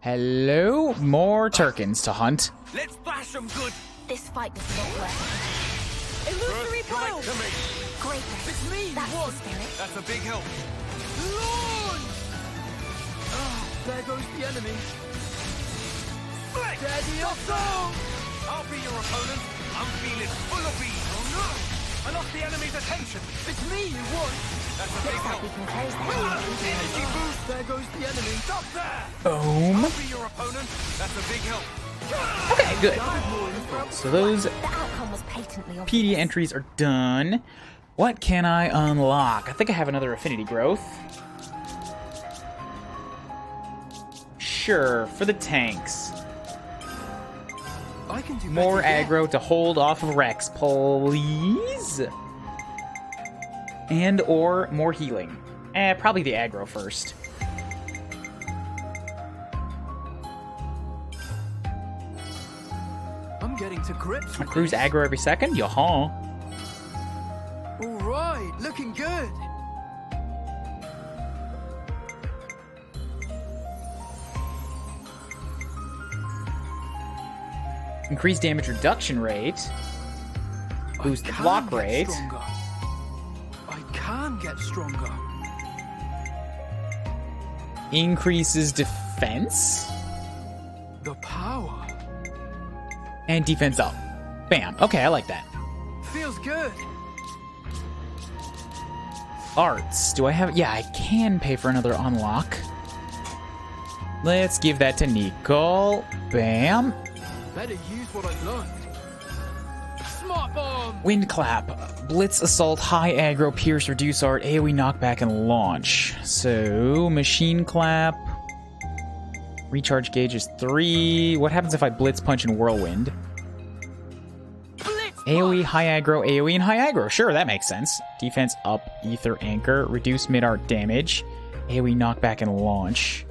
Hello, more Turkins to hunt. Let's thrash them good. This fight does not work. Illusory pile. Greatness. It's me. That's What? the spirit. That's a big help. Launch! Oh, there goes the enemy. Daddy up song! I'll be your opponent. I'm feeling full of bees. Oh no! I lost the enemy's attention. It's me you won. That's a big Looks like help. we can close that. Energy boost. There goes the enemy. Stop there. Boom. I'll be your opponent. That's a big help. Okay, good. So those The outcome was patently obvious. PD entries are done. What can I unlock? I think I have another affinity growth. Sure, for the tanks. I can do More better yet. aggro to hold off of Rex, please. And or more healing. Probably the aggro first. I'm getting to grips I with cruise this. aggro every second? Yaha. All right, looking good. Increase damage reduction rate. Boost the I can block get rate. stronger. I can get stronger. Increases defense. The power And defense up. Bam. Okay, I like that. feels good. Arts. Do I have... Yeah, I can pay for another unlock. Let's give that to Nicole. Bam. Better use what I've learned. Smart bomb. Wind Clap. Blitz, Assault, High Aggro, Pierce, Reduce Art, AoE Knockback, and Launch. So, Machine Clap. Recharge gauge is 3. What happens if I Blitz, Punch, and Whirlwind? Blitz. AoE, High Aggro, AoE, and High Aggro. Sure, that makes sense. Defense up, Ether Anchor, Reduce Mid-Art Damage, AoE Knockback, and Launch.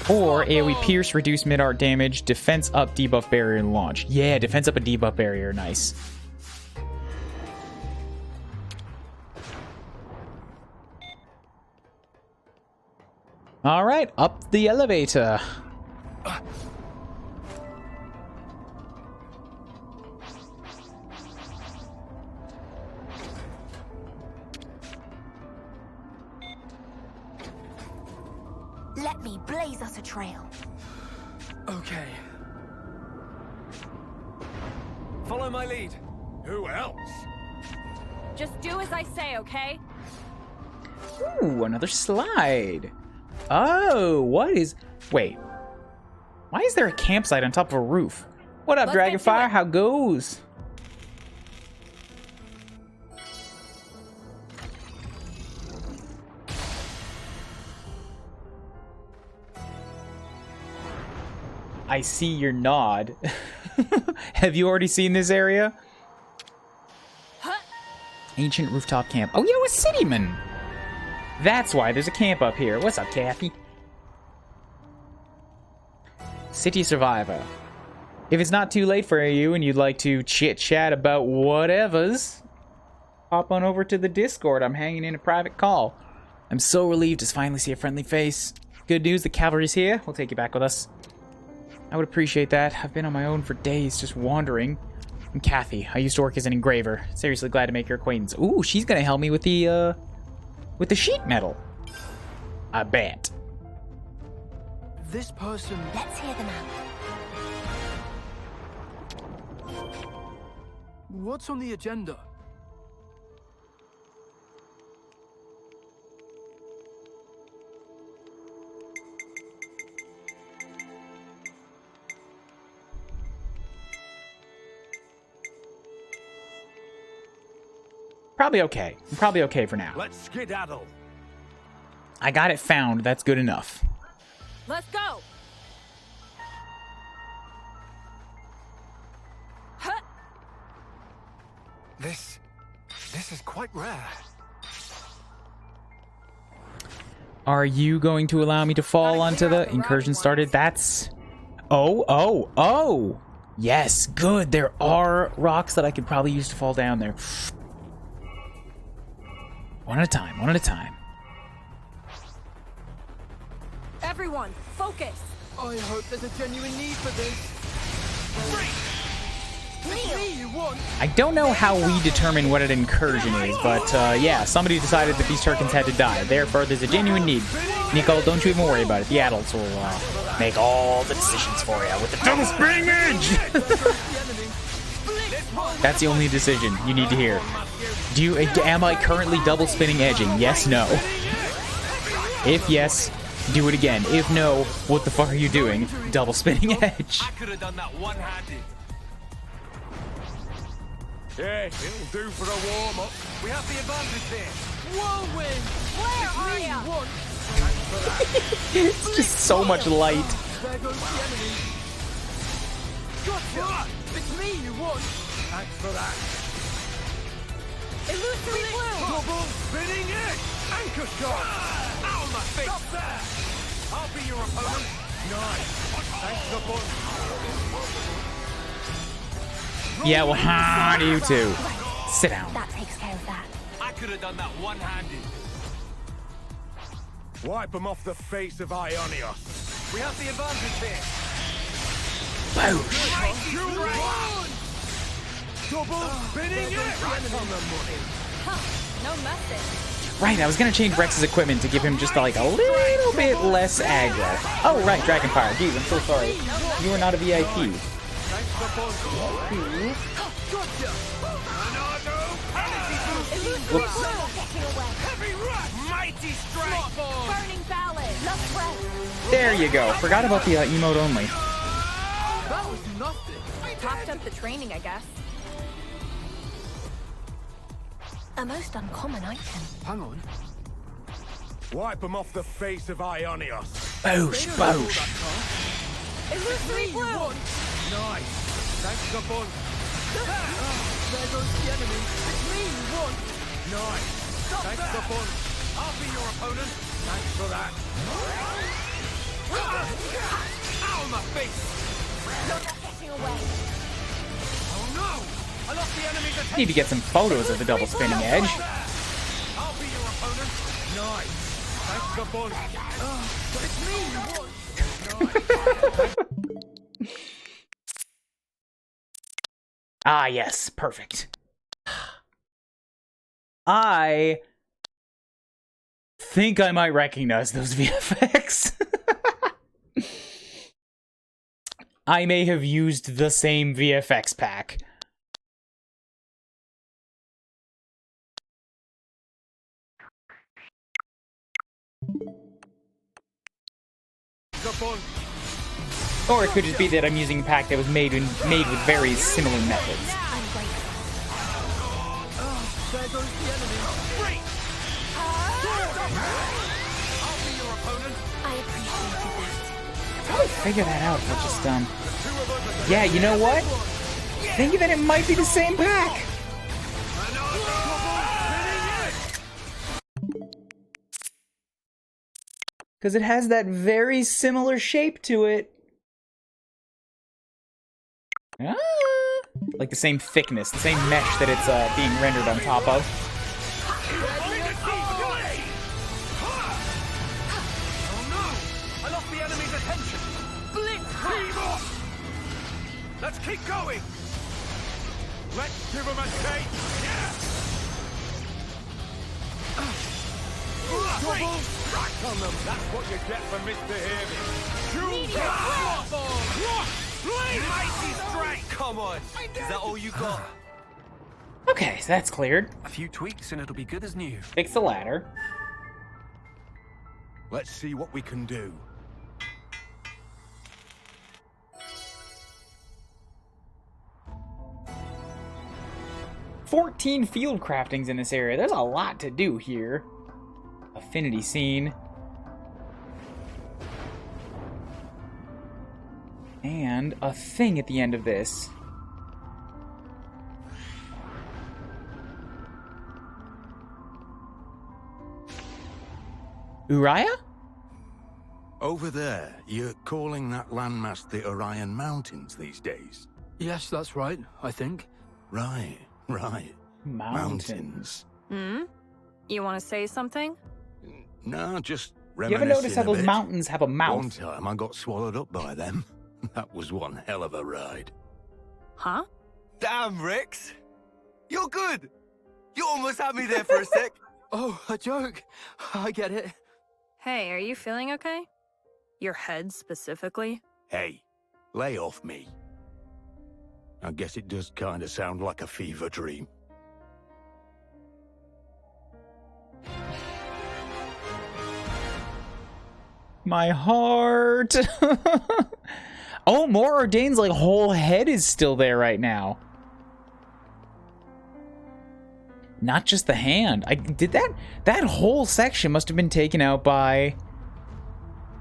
Or AoE Pierce, Reduce Mid-Art Damage, Defense up, Debuff Barrier, and Launch. Yeah, Defense up and Debuff Barrier. Nice. Alright, up the elevator. Let me blaze us a trail. Okay. Follow my lead. Who else? Just do as I say, okay? Ooh, another slide. Oh, what is... Wait. Why is there a campsite on top of a roof? What up, Let's get to Dragonfire? it. How goes? I see your nod. Have you already seen this area? Ancient rooftop camp. Oh, yo, a cityman! That's why there's a camp up here. What's up, Kathy? City Survivor. If it's not too late for you and you'd like to chit-chat about whatevers, hop on over to the Discord. I'm hanging in a private call. I'm so relieved to finally see a friendly face. Good news, the cavalry's here. We'll take you back with us. I would appreciate that. I've been on my own for days, just wandering. I'm Kathy. I used to work as an engraver. Seriously glad to make your acquaintance. Ooh, she's gonna help me with the sheet metal. I bet. This person. Let's hear them out. What's on the agenda? Probably okay. I'm probably okay for now. Let's skedaddle. I got it found. That's good enough. Let's go! Huh. This is quite rare. Are you going to allow me to fall onto the incursion started? That's... Oh! Yes, good. There are rocks that I could probably use to fall down there. One at a time, one at a time. Everyone, focus! I hope there's a genuine need for this. It's me you want. I don't know how we determine what an incursion is, but yeah, somebody decided that these Turkins had to die. Therefore, there's a genuine need. Nicole, don't you even worry about it. The adults will make all the decisions for you with the double spinning edge. That's the only decision you need to hear. Am I currently double spinning edging? Yes, no. If yes, do it again. If no, what the fuck are you doing? Double spinning edge. I could have done that one-handed. Yeah, it'll do for a warm-up. We have the advantage here. Whirlwind! Where are You ya? want? It's just so much light. There goes the enemy. Gotcha! It's me you want. Thanks for that. Illusory blue! Double spinning it! Anchor shot! Ow, my face! Stop there! I'll be your opponent. Nice. Thanks, nopon. Yeah, well, how do you two? Sit down. That takes care of that. I could have done that one-handed. Wipe them off the face of Ionios. We have the advantage here. Boosh. Double spinning it! Right on the money. Huh, no message. Right, I was gonna change Rex's equipment to give him just like a little bit less aggro. Oh, right, Dragonfire. Geez, I'm so sorry. You are not a VIP. Thanks for Gotcha! Whoops. Heavy rush! Mighty strike! Burning ballad! Lost breath. There you go. Forgot about the emote only. That was nothing. Topped up the training, I guess. A most uncommon item. Hang on. Wipe them off the face of Ionios. Boosh, boosh. Illusory blue! Nice. Thanks, nopon. There goes the enemy. It's me you want. Nice. Thanks, nopon. I'll be your opponent. Thanks for that. Ow, my face. You're not getting away. Oh no! I lost the enemy's attention. Need to get some photos of the double spinning edge. I'll be your opponent. Nice. Thanks, nopon. It's me you want. Ah, yes, perfect. I think I might recognize those VFX. I may have used the same VFX pack. Nopon. Or it could just be that I'm using a pack that was made with very similar methods. I'm grateful. There goes the enemy. Great. I'll be your opponent. I appreciated that. Probably figure that out if I just yeah, you know what? Think that it might be the same pack. Because it has that very similar shape to it. Ah, like the same thickness, the same mesh that it's being rendered on top of. Oh no! I lost the enemy's attention. Let's keep going. Let's give him a taste. Double rack on them. That's what you get for Mr. Heavy. Mighty strike. Come on. Is that all you got? Okay, so that's cleared. A few tweaks and it'll be good as new. Fix the ladder. Let's see what we can do. "14 field craftings in this area. There's a lot to do here. Affinity scene. And a thing at the end of this. Uriah? Over there, you're calling that landmass the Orion Mountains these days? Yes, that's right, I think. Right. Mountains. Hmm? You want to say something? No, just You ever notice how Reminiscing a those bit. mountains have a One mouth? time I got swallowed up by them. That was one hell of a ride. Huh? Damn, Rex. You're good. You almost had me there for a sec. Oh, a joke. I get it. Hey, are you feeling okay? Your head specifically? Hey, lay off me. I guess it does kind of sound like a fever dream. My heart. Oh, Mor Ordain's like whole head is still there right now. Not just the hand. That whole section must have been taken out by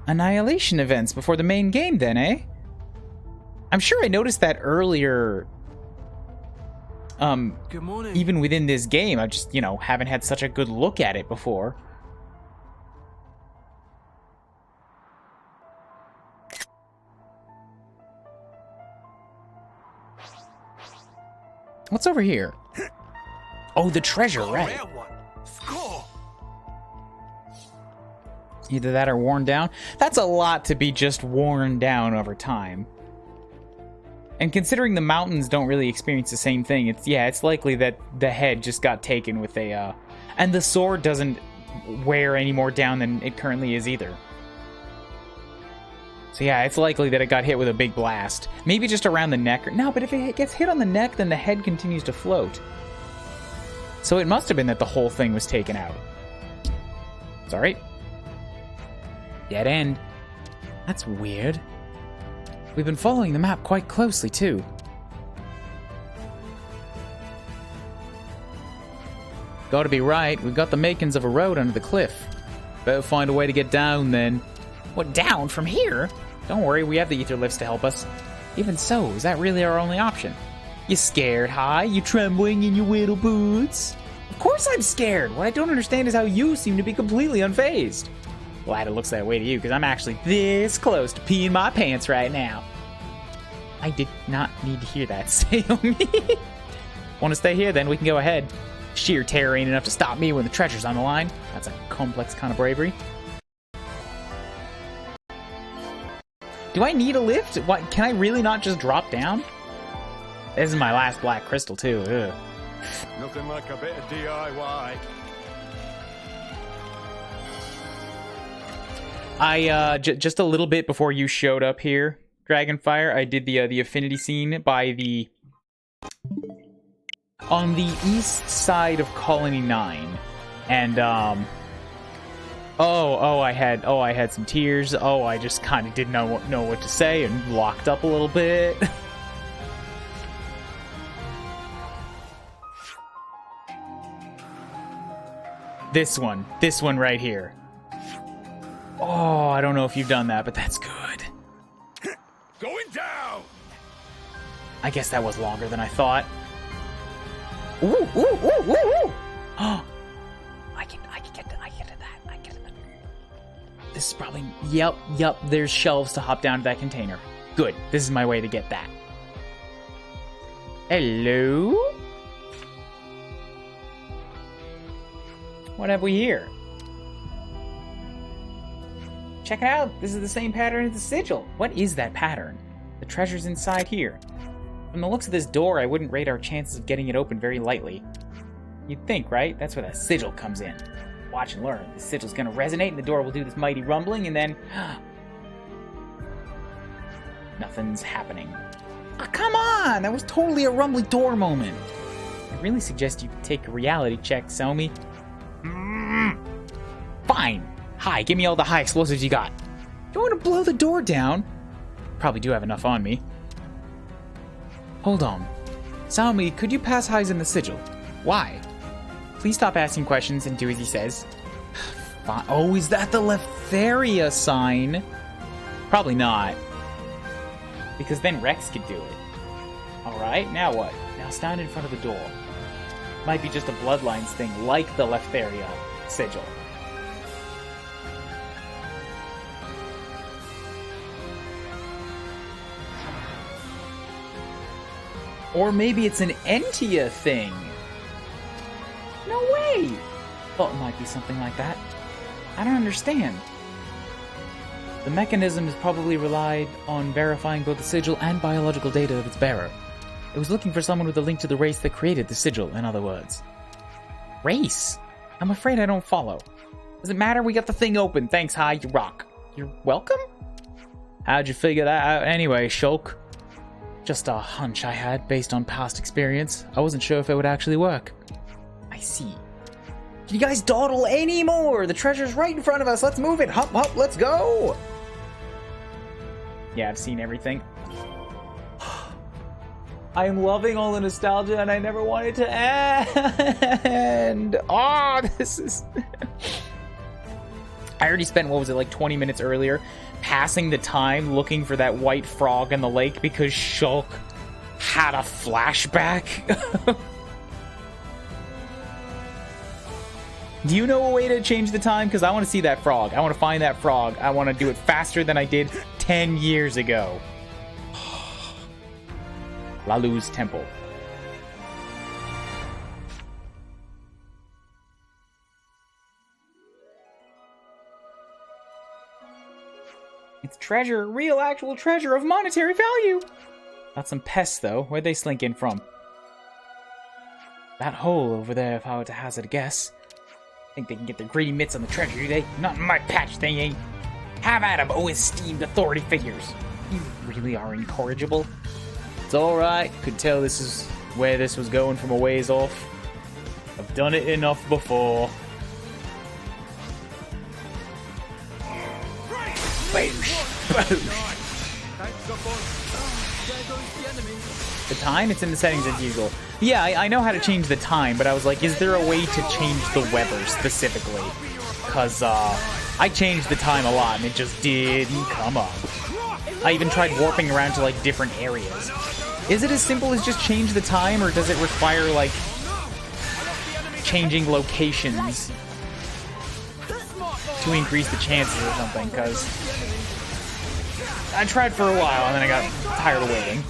annihilation events before the main game then, eh? I'm sure I noticed that earlier. Good morning. Even within this game, I just, haven't had such a good look at it before. What's over here? Oh, the treasure, right. Rare one. Score. Either that or worn down. That's a lot to be just worn down over time. And considering the mountains don't really experience the same thing, it's likely that the head just got taken with a, and the sword doesn't wear any more down than it currently is either. So yeah, it's likely that it got hit with a big blast. Maybe just around the neck. No, but if it gets hit on the neck, then the head continues to float. So it must have been that the whole thing was taken out. It's alright. Dead end. That's weird. We've been following the map quite closely, too. Gotta be right, we've got the makings of a road under the cliff. Better find a way to get down, then. What, down? From here? Don't worry, we have the ether lifts to help us. Even so, is that really our only option? You scared, hi? You trembling in your little boots? Of course I'm scared! What I don't understand is how you seem to be completely unfazed. Glad it looks that way to you, because I'm actually this close to peeing my pants right now. I did not need to hear that, Saomi. Want to stay here, then we can go ahead. Sheer terror ain't enough to stop me when the treasure's on the line. That's a complex kind of bravery. Do I need a lift? What, can I really not just drop down? This is my last black crystal, too. Ugh. Nothing like a bit of DIY. Just a little bit before you showed up here, Dragonfire, I did the affinity scene by the... on the east side of Colony 9. And, I had some tears. Oh, I just kind of didn't know what to say and locked up a little bit. This one right here. Oh, I don't know if you've done that, but that's good. Going down! I guess that was longer than I thought. Ooh, ooh, ooh, ooh, ooh! Oh, I can get to that. This is probably, yep, there's shelves to hop down to that container. Good, this is my way to get that. Hello? What have we here? Check it out, this is the same pattern as the sigil. What is that pattern? The treasure's inside here. From the looks of this door, I wouldn't rate our chances of getting it open very lightly. You'd think, right? That's where the sigil comes in. Watch and learn. The sigil's gonna resonate and the door will do this mighty rumbling and then... nothing's happening. Oh, come on! That was totally a rumbly door moment. I really suggest you take a reality check, Somi. Fine. Hi, give me all the high explosives you got. You want to blow the door down? Probably do have enough on me. Hold on. Saomi, could you pass highs in the sigil? Why? Please stop asking questions and do as he says. Fine. Oh, is that the Letheria sign? Probably not. Because then Rex could do it. Alright, now what? Now stand in front of the door. Might be just a Bloodlines thing, like the Letheria sigil. Or maybe it's an Entia thing. No way! Thought it might be something like that. I don't understand. The mechanism has probably relied on verifying both the sigil and biological data of its bearer. It was looking for someone with a link to the race that created the sigil, in other words. Race? I'm afraid I don't follow. Does it matter? We got the thing open. Thanks, hi, you rock. You're welcome? How'd you figure that out anyway, Shulk? Just a hunch I had based on past experience. I wasn't sure if it would actually work. I see. Can you guys dawdle anymore? The treasure's right in front of us. Let's move it. Hop, hop, let's go. Yeah, I've seen everything. I am loving all the nostalgia and I never want it to end. Oh, this is... I already spent, what was it, like 20 minutes earlier, passing the time looking for that white frog in the lake because Shulk had a flashback. Do you know a way to change the time? Because I want to see that frog. I want to find that frog. I want to do it faster than I did 10 years ago. Lalu's Temple. It's treasure, real actual treasure of monetary value. Got some pests though. Where'd they slink in from? That hole over there, if I were to hazard a guess. Think they can get their greedy mitts on the treasure, do they? Not in my patch, they ain't. Have at 'em, oh esteemed authority figures. You really are incorrigible. It's alright. Could tell this is where this was going from a ways off. I've done it enough before. The time? It's in the settings as usual. Yeah, I know how to change the time, but I was like, is there a way to change the weather specifically? Because I changed the time a lot and it just didn't come up. I even tried warping around to like different areas. Is it as simple as just change the time, or does it require like changing locations to increase the chances or something? Because I tried for a while and then I got tired of waiting.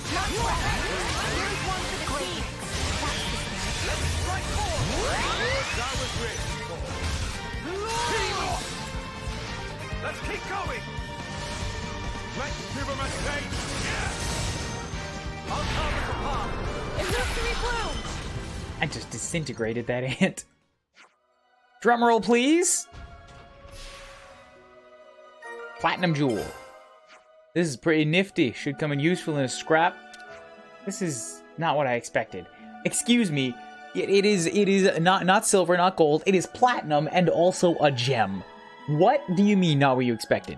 Let's keep going. Let's give him a taste. I'll carve us apart. Illusory bloom. I just disintegrated that ant. Drum roll, please. Platinum jewel. This is pretty nifty. Should come in useful in a scrap. This is not what I expected. Excuse me. It is not silver, not gold. It is platinum and also a gem. What do you mean not what you expected?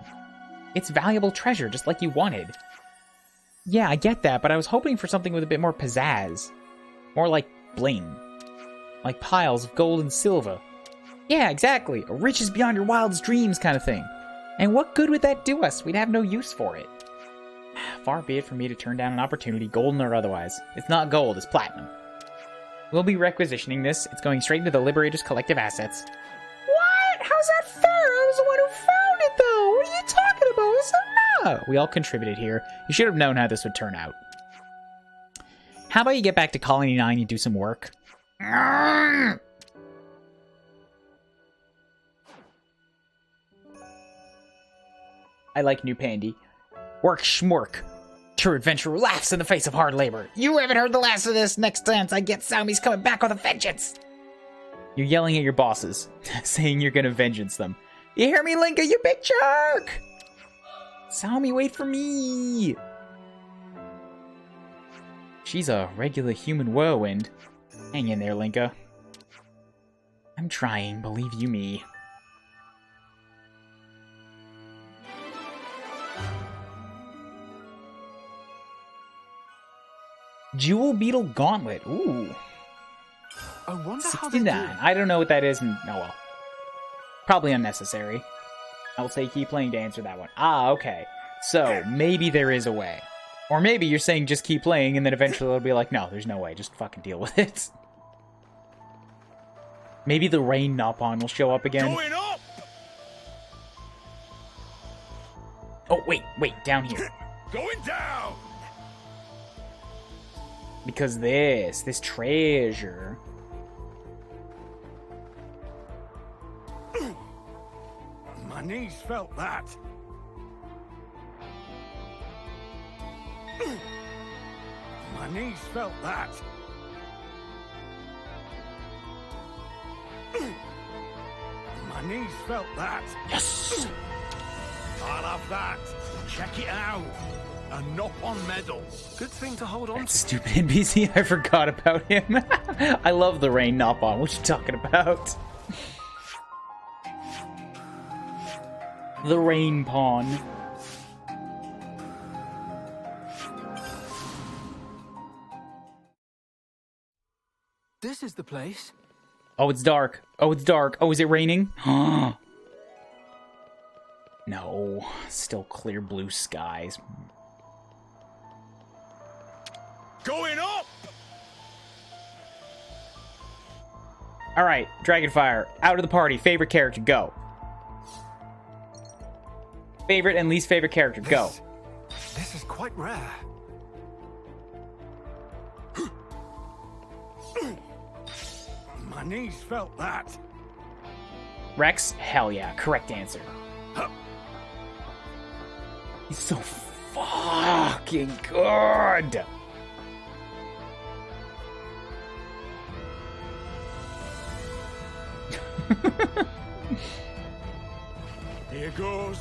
It's valuable treasure, just like you wanted. Yeah, I get that, but I was hoping for something with a bit more pizzazz. More like bling. Like piles of gold and silver. Yeah, exactly. A riches beyond your wildest dreams kind of thing. And what good would that do us? We'd have no use for it. Far be it from me to turn down an opportunity, golden or otherwise. It's not gold, it's platinum. We'll be requisitioning this. It's going straight into the Liberator's collective assets. What? How's that fair? I was the one who found it, though. What are you talking about? Is it not? We all contributed here. You should have known how this would turn out. How about you get back to Colony 9 and do some work? I like new Pandy. Work schmork. True adventure laughs in the face of hard labor. You haven't heard the last of this. Next chance I get, Saumi's coming back with a vengeance. You're yelling at your bosses, saying you're gonna vengeance them. You hear me, Linka, you big jerk! Saumi, wait for me! She's a regular human whirlwind. Hang in there, Linka. I'm trying, believe you me. Jewel Beetle Gauntlet. Ooh. I wonder how 69. they do. I don't know what that is. Oh well. Probably unnecessary. I'll say keep playing to answer that one. Ah, okay. So, maybe there is a way. Or maybe you're saying just keep playing and then eventually it'll be like, no, there's no way. Just fucking deal with it. Maybe the rain nopon will show up again. Going up. Oh, wait, down here. Going down. Because this treasure. My knees felt that. My knees felt that. My knees felt that. Yes! I'll have that. Check it out. A nopon medal. Good thing to hold on That's to. stupid NPC. I forgot about him. I love the rain nopon. What you talking about? The rain pawn. This is the place. Oh, it's dark. Oh, it's dark. Oh, is it raining? No. Still clear blue skies. Going up! Alright, Dragonfire. Out of the party. Favorite character, go. Favorite and least favorite character, go. This is quite rare. My knees felt that. Rex? Hell yeah. Correct answer. He's so fucking good. Here goes.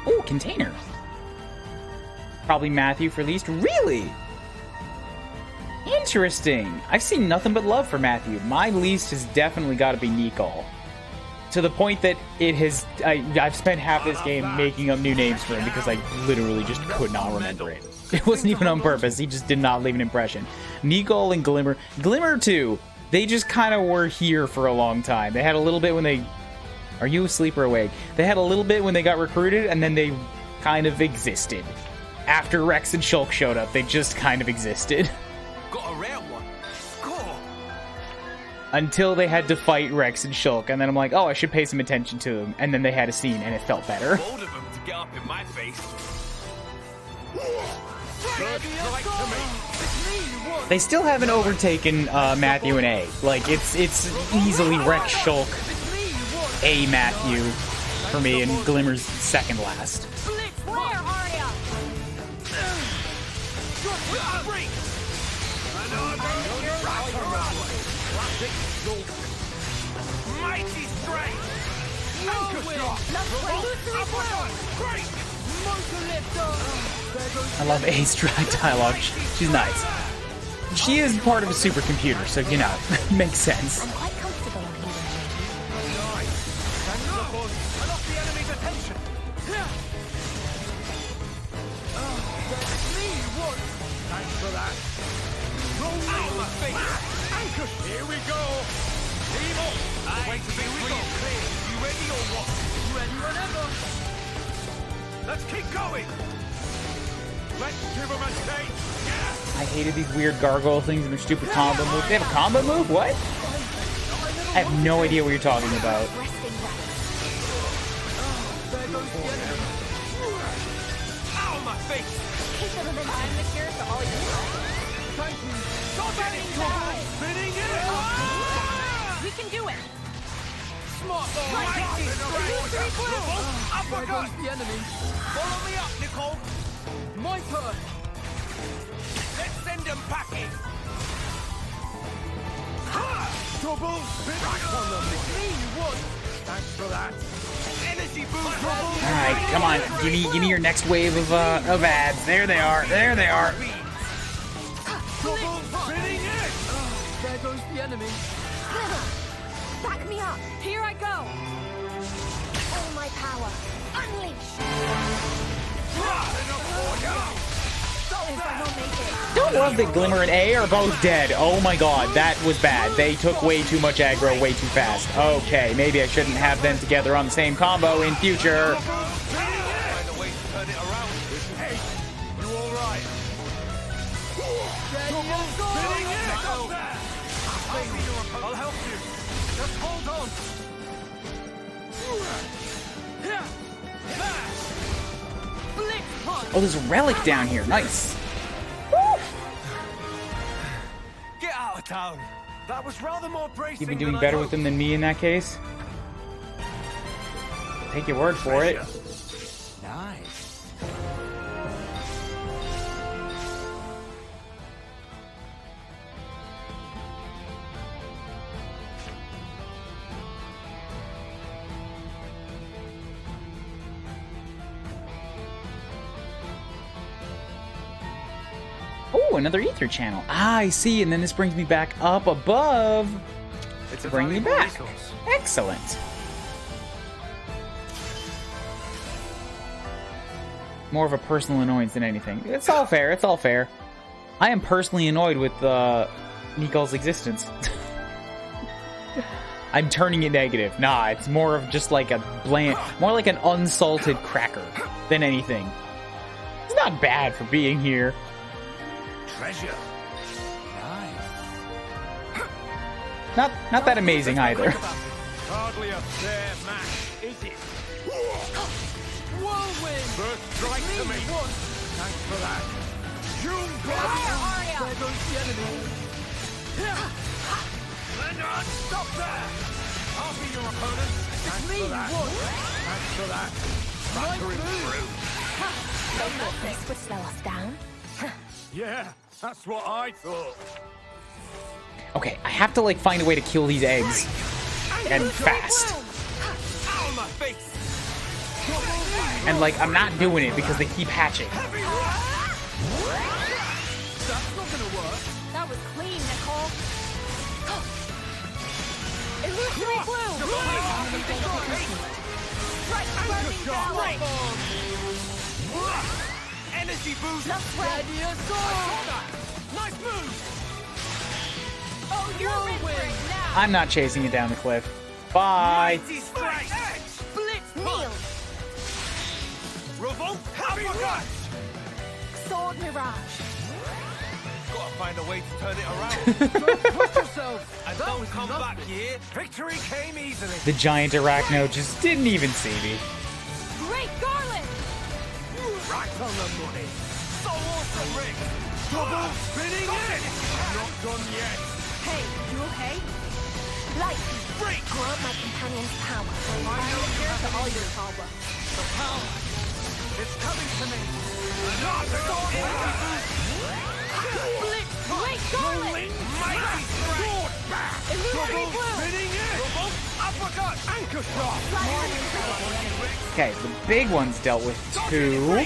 Oh, container. Probably Matthew for least. Really? Interesting. I've seen nothing but love for Matthew. My least has definitely got to be Nicole. To the point that it has... I've spent half this game making up new names for him because I literally just could not remember it. It wasn't even on purpose. He just did not leave an impression. Nicole and Glimmer. Glimmer, too. They just kind of were here for a long time. They had a little bit when they... Are you asleep or awake? They had a little bit when they got recruited, and then they kind of existed. After Rex and Shulk showed up, they just kind of existed. Got a rare one. Score. Until they had to fight Rex and Shulk, and then I'm like, oh, I should pay some attention to them. And then they had a scene, and it felt better. Bold of them to get up in my face. They still haven't overtaken Matthew and A. Like, it's easily Rex, Shulk, A, Matthew, for me, and Glimmer's second last. Where are ya? Mighty strength. I love A's drag dialogue. She's nice. She is part of a supercomputer, so, you know, makes sense. I'm quite comfortable on here. Thanks for that. Here we go. Team up. Wait to be clear. You ready or what? Ready whenever. Let's keep going. Let's give them a taste. I hated these weird gargoyle things and their stupid combo move. They have a combo move? What? I have no idea what you're talking about. Resting right. Ow, my face. Keep the momentum. I'm the cure to all your problems. Thank you. Stop getting trouble. Spinning it. We can do it. Smart ball. Mighty strength. Uppercut. The enemy. Follow me up, Nicole. My turn. Let's send them packing. Double spin on them. Thanks for that. Energy boost. Alright, come on. Give me your next wave of ads. There they are. There they are. Double spinning it. There goes the enemy. Back me up. Here I go. All my power. Unleash. If I don't make it. Don't love that Glimmer and A are both dead. Oh my god, that was bad. They took way too much aggro way too fast. Okay, maybe I shouldn't have them together on the same combo in future. Find a way to turn it around. Hey, you all right? Spinning it. I'll help you. Just hold on. Oh, there's a relic down here. Nice. Get out of town. That was rather more bracing. You've been doing than I better with hoped. them than me in that case. Take your word for it. Nice. Oh, another ether channel. Ah, I see. And then this brings me back up above. It's a Bring me valuable back. resource. Excellent. More of a personal annoyance than anything. It's all fair. It's all fair. I am personally annoyed with Nicole's existence. I'm turning it negative. Nah, it's more of just like a bland, more like an unsalted cracker than anything. It's not bad for being here. Treasure. Nice. Not that amazing either. Hardly a fair match, is it? Whirlwind! First strike to me. Thanks for that. There goes the enemy. Leonard, stop there! I'll be your opponent. Thanks for that. Thanks for that. Battering through. Don't let this would slow us down. Yeah, that's what I thought. Okay, I have to like find a way to kill these eggs and fast. Ow, my face! And like I'm not doing it because they keep hatching. That's not gonna work. That was clean, Nicole. Illusory blue! Right, burning ballet! Energy boost! That's right. Nice move! Oh, you're whispering now! I'm not chasing it down the cliff. Bye. Mighty strike! Blitz Neil! Revolt! Heavy rush! Sword Mirage! Gotta find a way to turn it around. Don't push yourself! And don't come back here. Victory came easily. The giant arachno just didn't even see me. Great Garland! Right on the money. So awesome, Rick. Double spinning it. Not done yet. Hey, you okay? Light, Break. grant my companion's power. I'm I'm not here for all having your power. The power. It's coming to me. Another Blitz, great Garland! mighty sword back. Illusory blue! Spinning it. Revolt. Uppercut. Anchor shot. Okay, the big one's dealt with too.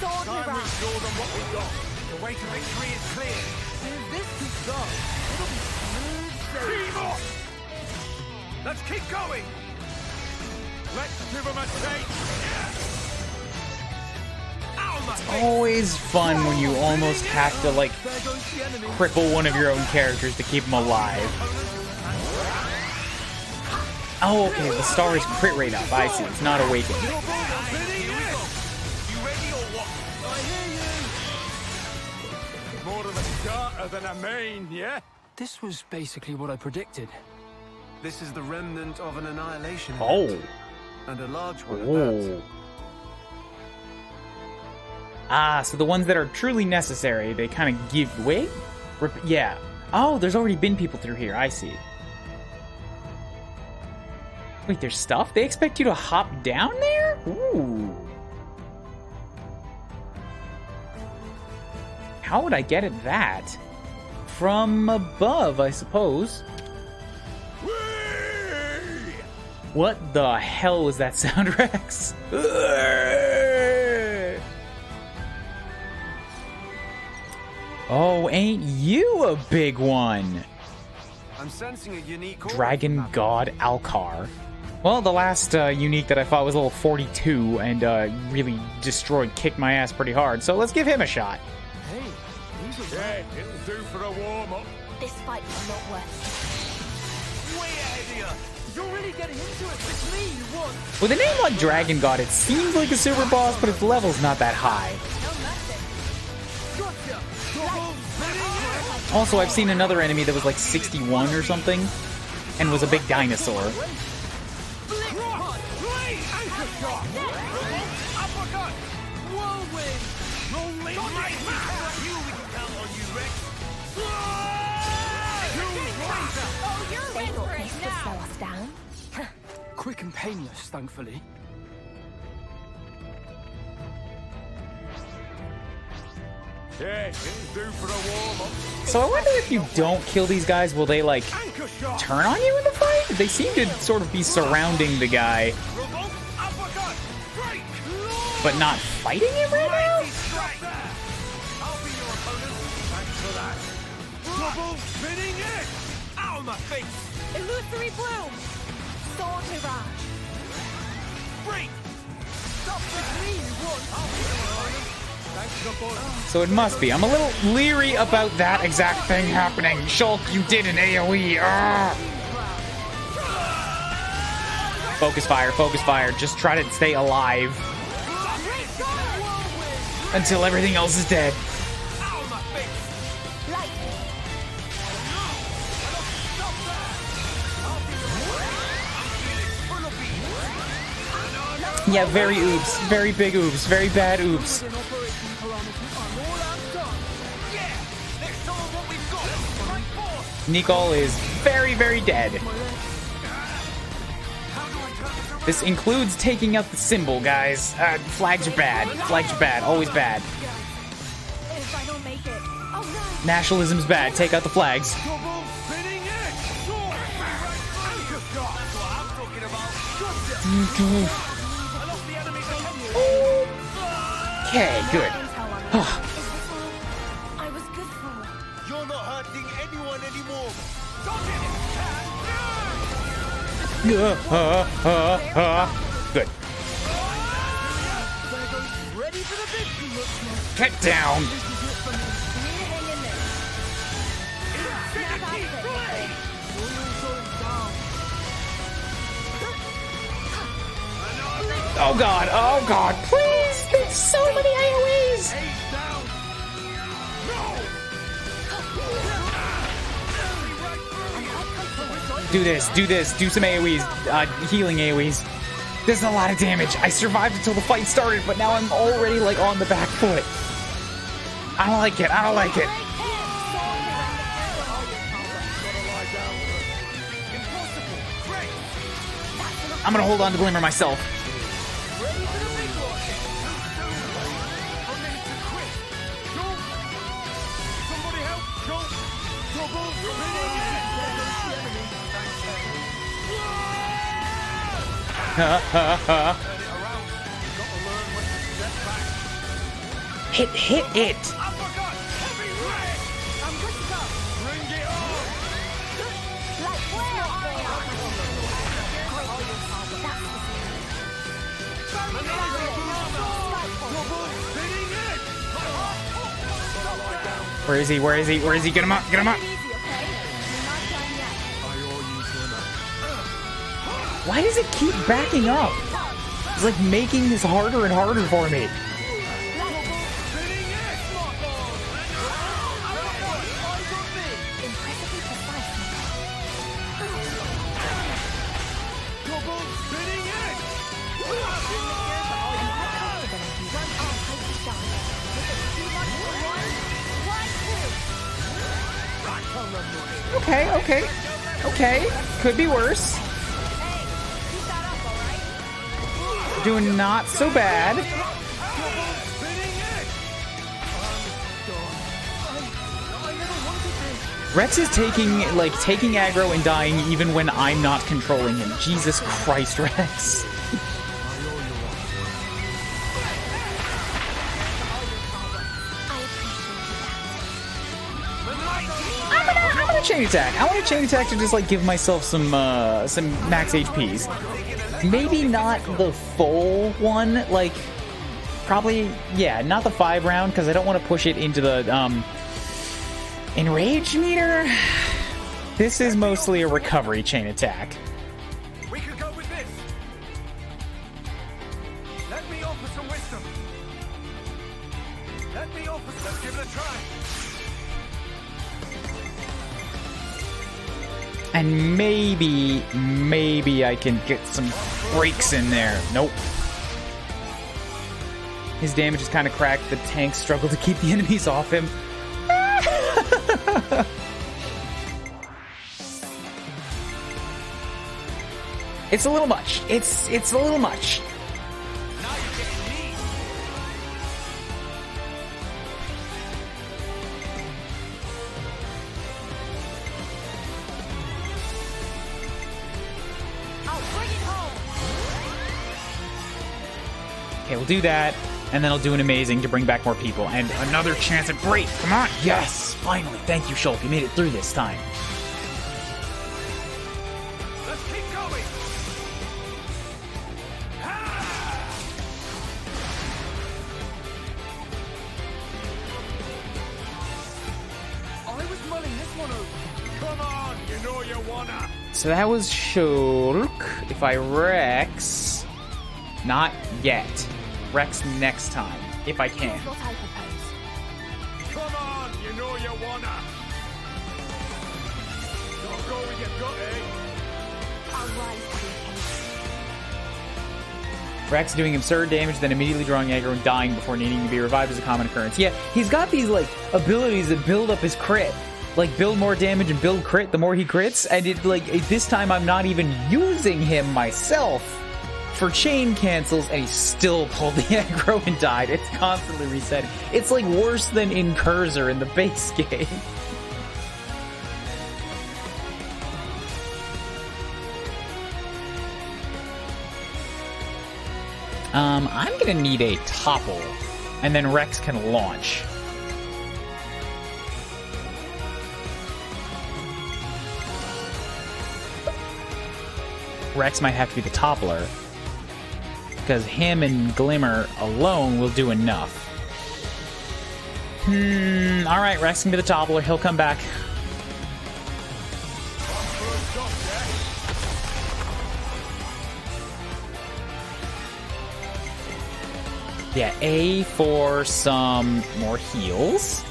Sword Time Mirage! is more than what we got. The way to victory is clear. If this keeps up, it'll be smooth sailing. Team up! Let's keep going! Let's give them a taste! Ow, my face! Always fun when you almost have to like There goes the enemy. cripple one of your own characters to keep them alive. Oh, okay, the star is crit rate up. I see. It's not awakened. Here we go. You ready or what? I hear you! More of a starter than a main, yeah? This was basically what I predicted. This is the remnant of an annihilation Oh. event, and a large one at that. Oh. Ah, so the ones that are truly necessary, they kind of give... Wait? Yeah. Oh, there's already been people through here. I see. Wait, there's stuff? They expect you to hop down there? Ooh. How would I get at that? From above, I suppose. What the hell was that sound, Rex? Oh, ain't you a big one? I'm sensing a unique aura Dragon from that. God Alcar. Well, the last unique that I fought was level 42 and really destroyed, kicked my ass pretty hard. So let's give him a shot. Hey, these are Yeah, it'll do for a warm-up. This fight was not worth Way ahead of you! You're really getting into it. It's me you want. With a name like Dragon God, it seems like a super boss, but its level's not that high. Gotcha! Double spinning it! Also, I've seen another enemy that was like 61 or something, and was a big dinosaur. Cross! Blade! Anchor shot! Uppercut! Whirlwind! Rolling mighty! You, we can count on you, Rex! quick and painless, thankfully. Yeah, it'll do for a warm-up. So I wonder if you don't kill these guys, will they, like, Anchor shot. turn on you in the fight? They seem to sort of be surrounding the guy, Revolt uppercut. Break. but not fighting him right now? Stop there. I'll be your opponent. Thanks for that. Double spinning it. Out of my face. Illusory bloom. Sword mirage. Break. Stop there. I'll be your opponent. Thanks, opponent. So it must be. I'm a little leery about that exact thing happening. Shulk, you did an AoE. Arrgh. Focus fire, focus fire. Just try to stay alive until everything else is dead. Out of my face. Lightning. Stop there. I'll be your opponent. I'm feeling full of beans. Yeah, very oops. Very big oops. Very bad oops. Nicole is very, very dead. This includes taking out the symbol, guys. Flags are bad. Flags are bad. Always bad. If I don't make it. Oh no. Nationalism's bad. Take out the flags. Double spinning it. Sword. Anchor shot. That's what I'm talking about. I lost the enemy's attention. Okay, good. I was good for. You're not hurting anyone anymore. Good. Ready for the big look. Get down. Oh god, oh god, please! There's so many AoEs! Do this, do some AoEs, healing AoEs. This is a lot of damage. I survived until the fight started, but now I'm already, like, on the back foot. I don't like it, I don't like it. I'm gonna hold on to Glimmer myself. Hit it! Where is he? Where is he? Where is he? Get him up! Get him up! Why does it keep backing up? It's like making this harder and harder for me. Okay. Could be worse. Doing not so bad. Rex is taking aggro and dying even when I'm not controlling him. Jesus Christ, Rex. I'm gonna chain attack. I want to chain attack to just like give myself some max HPs. Maybe not the full one, like probably not the 5 round because I don't want to push it into the enrage meter. This is mostly a recovery chain attack. We could go with this. Let me offer some wisdom. Let's give it a try. And maybe I can get some breaks in there. Nope. His damage is kind of cracked. The tanks struggle to keep the enemies off him. It's a little much. It's a little much. Now you're getting me. I'll bring it home. Okay, we'll do that, and then I'll do an amazing to bring back more people. And another chance at break. Come on. Yes, finally. Thank you, Shulk. You made it through this time. Let's keep going. I was mulling this one over. Come on, you know you wanna. So that was Shulk. If I Rex... Not yet. Rex next time, if I can. Here's what I propose. Come on, you know you wanna. Don't go with your gut, eh? I'll rise to the occasion. Rex doing absurd damage, then immediately drawing aggro and dying before needing to be revived is a common occurrence. Yeah, he's got these, like, abilities that build up his crit. Like, build more damage and build crit the more he crits. And it, like, this time I'm not even using him myself for chain cancels, and he still pulled the aggro and died. It's constantly resetting. It's, like, worse than in Cursor in the base game. I'm gonna need a topple, and then Rex can launch. Rex might have to be the toppler, because him and Glimmer alone will do enough. Alright, Rex can be the toppler. He'll come back. Yeah, A for some more heals.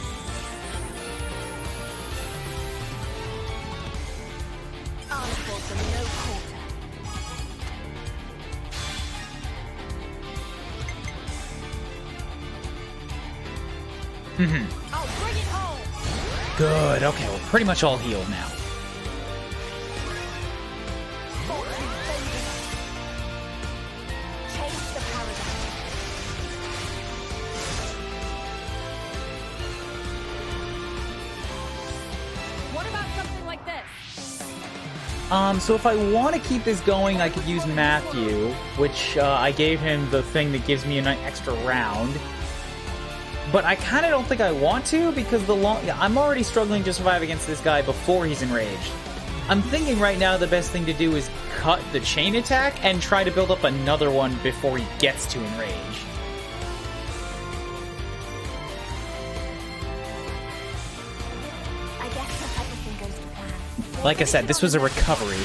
I'll afford them no quarter. I'll bring it home. Good. Okay, we're pretty much all healed now. Fortune favours us. Change the paradigm. What about something like this? So if I want to keep this going, I could use Matthew, which I gave him the thing that gives me an extra round. But I kind of don't think I want to, because I'm already struggling to survive against this guy before he's enraged. I'm thinking right now the best thing to do is cut the chain attack and try to build up another one before he gets to enrage. I guess if everything goes to plan. Like I said, this was a recovery.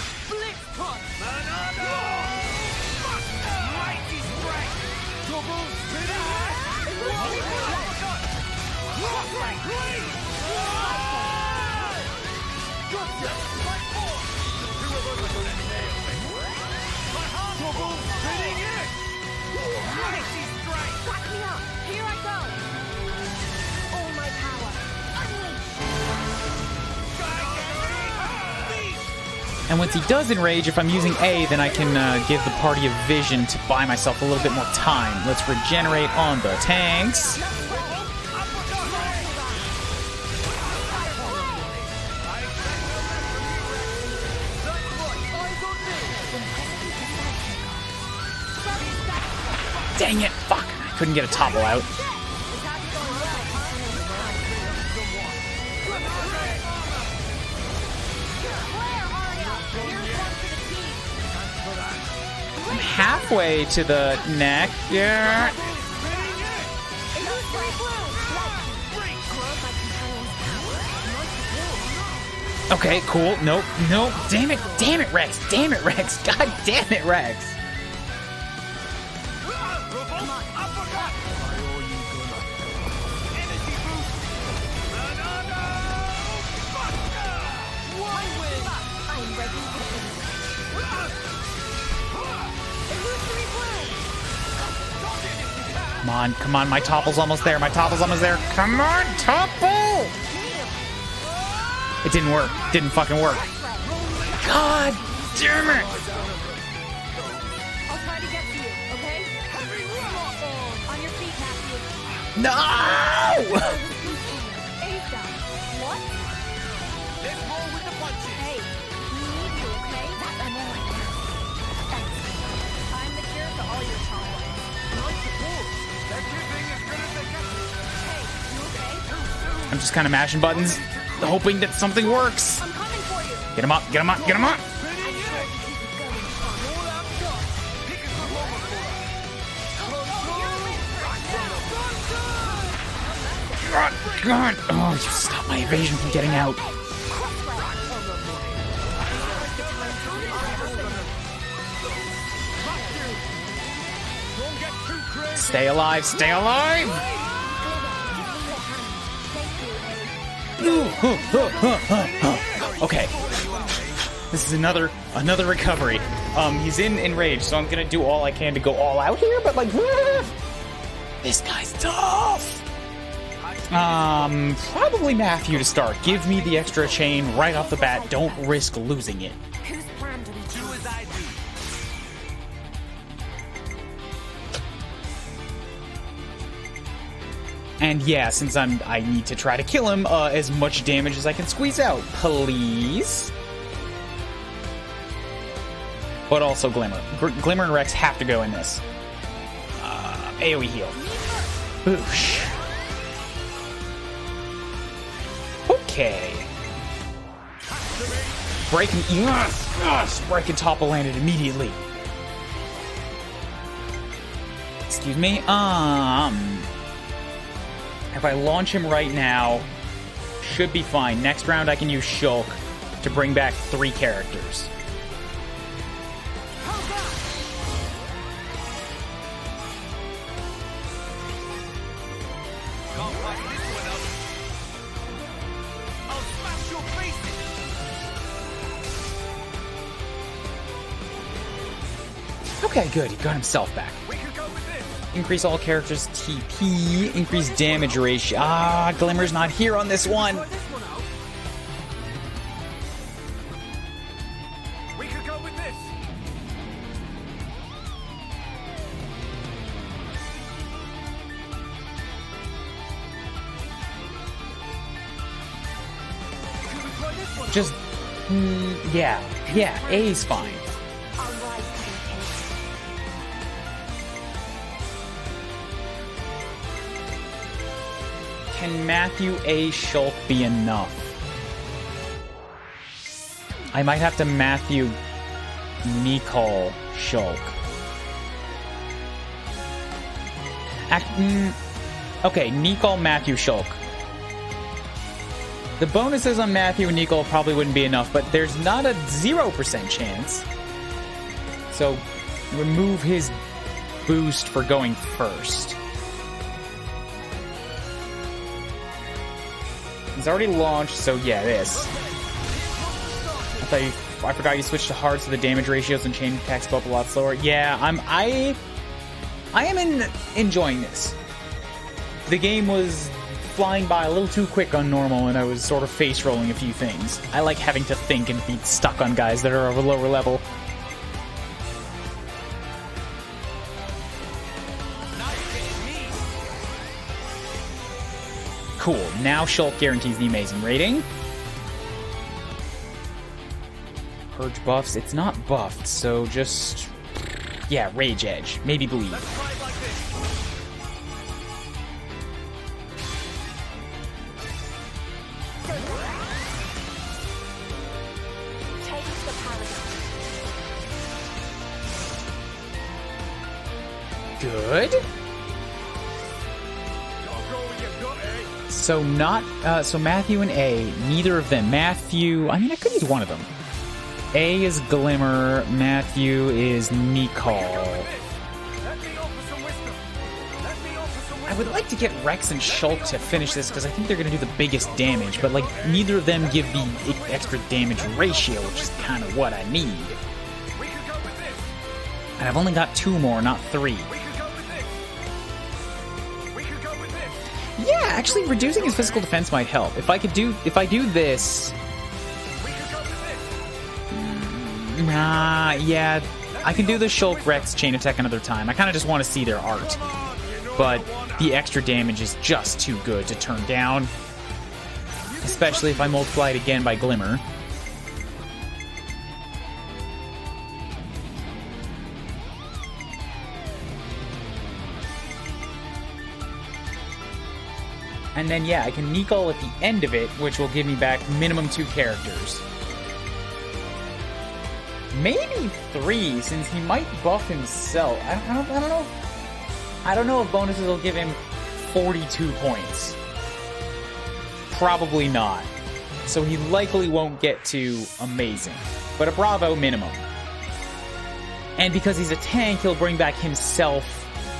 Back me up. Here I go. All my power. Unleash. And once he does enrage, if I'm using A, then I can give the party a vision to buy myself a little bit more time. Let's regenerate on the tanks. Dang it! Fuck! I couldn't get a topple out. I'm halfway to the neck. Yeah. Okay, cool. Nope, nope. Damn it, Rex. Damn it, Rex. God damn it, Rex. Come on, my topple's almost there. Come on, topple! It didn't work. Didn't fucking work. God damn it! No! A's down. What? Let's roll with the punches. Hey, we need you, okay? That's annoying. Thanks. I'm the cure for all your traumas. Nice support. They're giving as good as they get. Hey, you okay? I'm just kind of mashing buttons, hoping that something works. I'm coming for you. Get him up, get him up, get him up! God! Oh, you stopped my evasion from getting out. Stay alive, stay alive! Okay. This is another recovery. He's in rage, so I'm gonna do all I can to go all out here, but like, this guy's tough. Probably Matthew to start. Give me the extra chain right off the bat. Don't risk losing it. Whose plan do we Do as I do. And yeah, since I need to try to kill him, as much damage as I can squeeze out, please. But also Glimmer. Glimmer and Rex have to go in this. AoE heal. Boosh. Okay. Breaking. Yes! Breaking topple landed immediately. Excuse me. If I launch him right now, should be fine. Next round I can use Shulk to bring back 3 characters. Can't fight this one up. I'll smash your faces. Okay, good. He got himself back. We could go with this. Increase all characters' TP. Increase damage ratio. Glimmer's not here on this one. Try this one out. We could go with this. Could we try this one? Just, yeah, A's fine. All right, Can Matthew A. Shulk be enough? I might have to Matthew Nicole Shulk. Okay, Nicole Matthew Shulk. The bonuses on Matthew and Nicole probably wouldn't be enough, but there's not a 0% chance. So remove his boost for going first. It's already launched, so yeah, this. I forgot you switched to hard, so the damage ratios and chain attacks go up a lot slower. Yeah, I am enjoying this. The game was flying by a little too quick on normal, and I was sort of face rolling a few things. I like having to think and be stuck on guys that are of a lower level. Cool. Now Shulk guarantees the amazing rating. Purge buffs. It's not buffed, so just... yeah, Rage Edge. Maybe Bleed. Let's try it like this. Take the paradigm. Good. Gotta go with your gut, eh? So not... so Matthew and A, neither of them. Matthew... I mean, I could use one of them. A is Glimmer, Matthew is Nicole. Let me offer some wisdom. Let me offer some wisdom. I would like to get Rex and Shulk to finish this because I think they're going to do the biggest damage, but like neither of them give the extra damage ratio, which is kind of what I need. We could go with this. And I've only got 2 more, not 3. We could go with this. We could go with this. Yeah, actually reducing his physical defense might help. If I do this, We could go with this. yeah, I can do the Shulk Rex chain attack another time. I kind of just want to see their art. Come on, you know but the extra damage is just too good to turn down. Especially if I multiply it again by Glimmer. And then, yeah, I can Nicol at the end of it, which will give me back minimum 2 characters. Maybe 3, since he might buff himself. I don't know. I don't know if bonuses will give him 42 points. Probably not. So he likely won't get to amazing. But a Bravo minimum. And because he's a tank, he'll bring back himself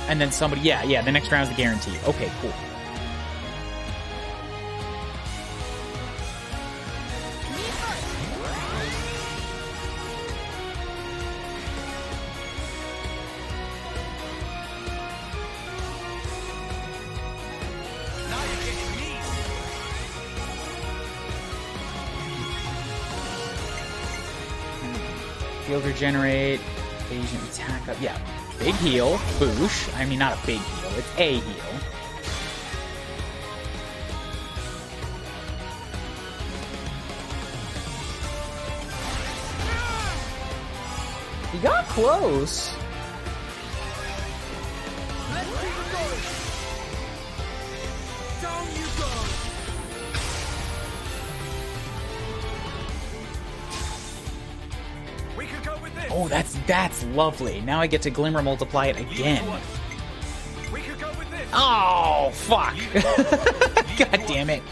and then somebody. Yeah, the next round's the guarantee. Okay, cool. Field regenerate, Asian attack up. Yeah, big heal, boosh. I mean, not a big heal, it's a heal. He got close. Let's keep it going. Down you go. We could go with this. Oh, that's lovely. Now I get to Glimmer multiply it again. We could go with this. Oh, fuck. God damn it.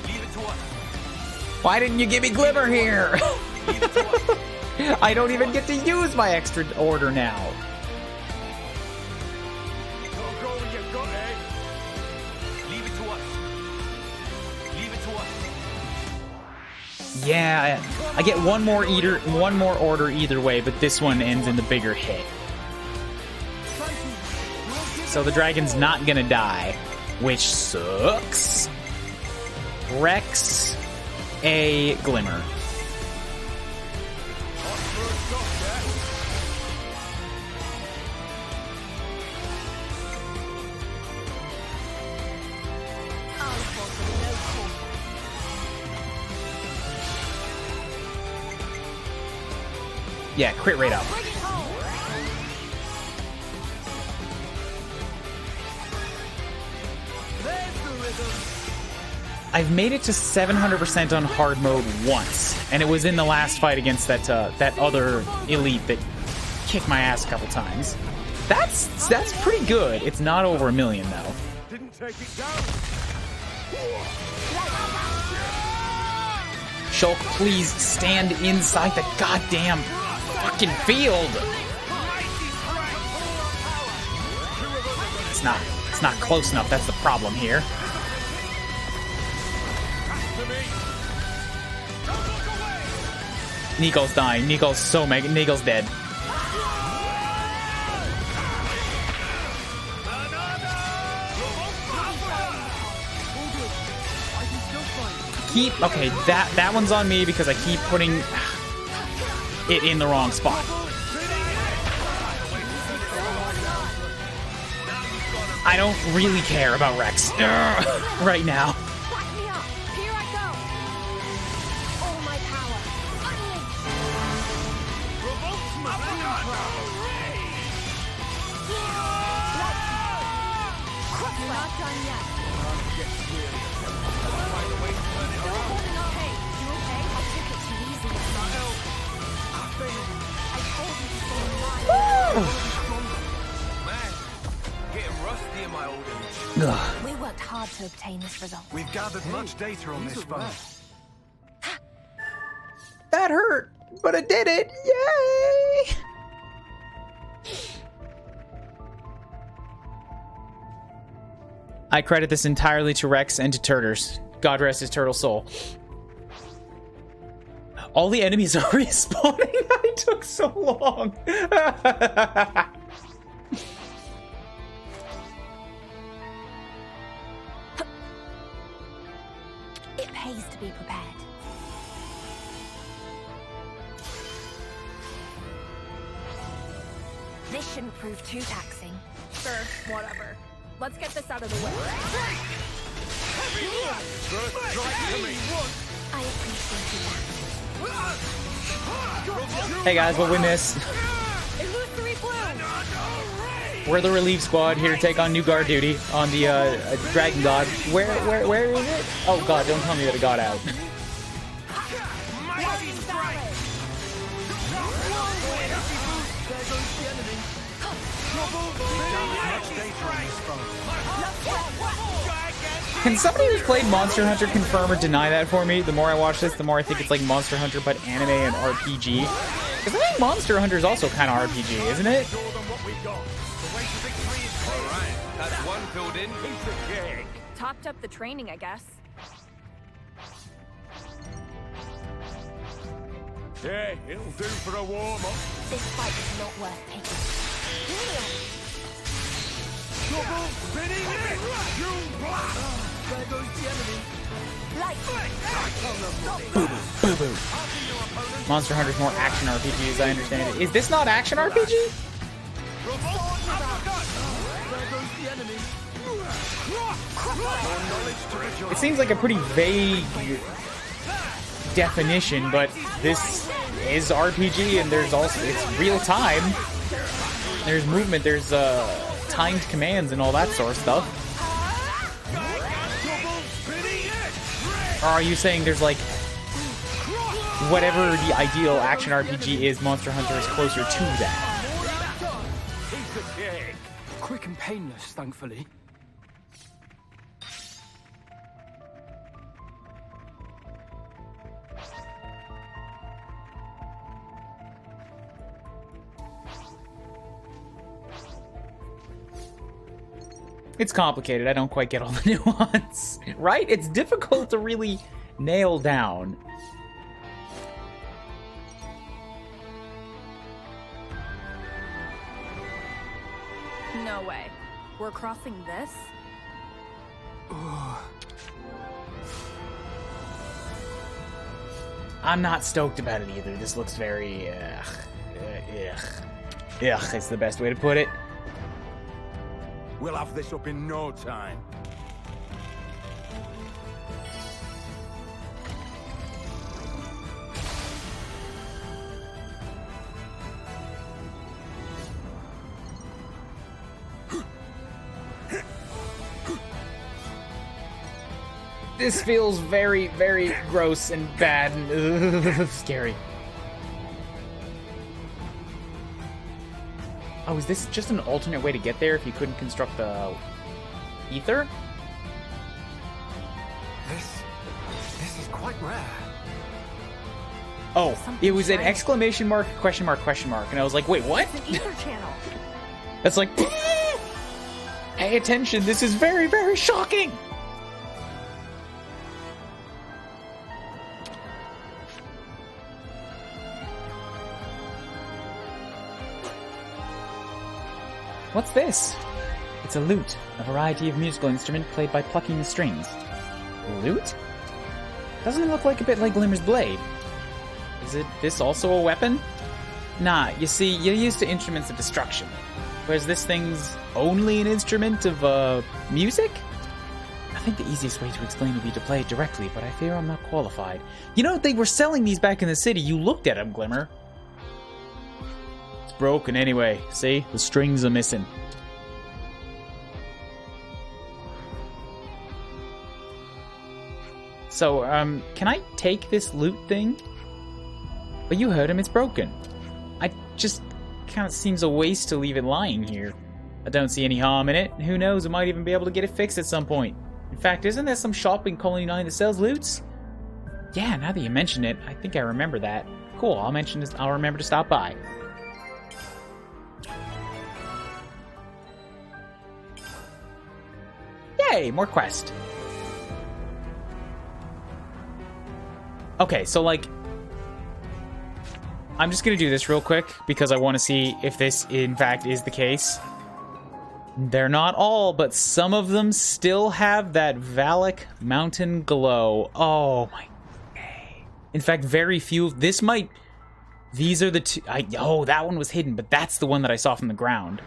Leave it to us. Why didn't you give me Glimmer here? Leave it to us. I don't even get to use my extra order now. Don't go when you got it. Leave it to us. Leave it to us. Yeah, I get one more order either way, but this one ends in the bigger hit. So the dragon's not gonna die, which sucks. Rex, a Glimmer. Yeah, crit rate up. I've made it to 700% on hard mode once, and it was in the last fight against that other elite that kicked my ass a couple times. That's pretty good. It's not over 1 million though. Didn't take it down. Shulk, please stand inside the goddamn fucking field. It's not close enough. That's the problem here. Nico's dying. Nico's so mega. Nico's dead. Okay, that one's on me because I keep putting it in the wrong spot. I don't really care about Rex right now. Back me up. Here I go. All my power. We're not done yet. We worked hard to obtain this result. We've gathered much data on this foe. That hurt, but it did it. Yay! I credit this entirely to Rex and to Turters. God rest his turtle soul. All the enemies are respawning. I took so long. It pays to be prepared. This shouldn't prove too taxing. Sure, whatever. Let's get this out of the way. I appreciate that. Hey guys, what we miss? Illusory bloom! We're the relief squad here to take on new guard duty on the Dragon God. Where is it? Oh god, don't tell me that it got out. Can somebody who's played Monster Hunter confirm or deny that for me? The more I watch this, the more I think it's like Monster Hunter, but anime and RPG. Because I think Monster Hunter is also kind of RPG, isn't it? That's one filled in. Piece of cake. Topped up the training, I guess. Yeah, it'll do for a warm-up. This fight is not worth taking. Double spinning it! You blast! There goes the enemy. Monster Hunter's more action RPG, as I understand it. Is this not action RPG? There goes the enemy. It seems like a pretty vague definition, but this is RPG, and there's also, it's real time. There's movement, there's timed commands and all that sort of stuff. Or are you saying there's like, whatever the ideal action RPG is, Monster Hunter is closer to that? Quick and painless, thankfully. It's complicated. I don't quite get all the nuance. Right? It's difficult to really nail down. No way. We're crossing this? I'm not stoked about it either. This looks very... Ugh. It's the best way to put it. We'll have this up in no time. This feels very, very gross and bad and scary. Oh, is this just an alternate way to get there if you couldn't construct the ether? This is quite rare. Oh, it was an exclamation mark, question mark, and I was like, wait, what? It's an ether channel. That's like, pay attention, this is very, very shocking! What's this? It's a lute, a variety of musical instrument played by plucking the strings. Lute? Doesn't it look like a bit like Glimmer's blade? Is it this also a weapon? Nah, you see, you're used to instruments of destruction. Whereas this thing's only an instrument of, music? I think the easiest way to explain would be to play it directly, but I fear I'm not qualified. You know, they were selling these back in the city. You looked at them, Glimmer. It's broken anyway. See? The strings are missing. So, can I take this loot thing? But you heard him, it's broken. I just kind of seems a waste to leave it lying here. I don't see any harm in it. Who knows, I might even be able to get it fixed at some point. In fact, isn't there some shop in Colony 9 that sells loots? Yeah, now that you mention it, I think I remember that. Cool, I'll remember to stop by. Yay, more quest. Okay, so like, I'm just gonna do this real quick because I want to see if this in fact is the case. They're not all, but some of them still have that Valak Mountain glow. Oh my. In fact, very few. This might. These are the two. Oh, that one was hidden, but that's the one that I saw from the ground.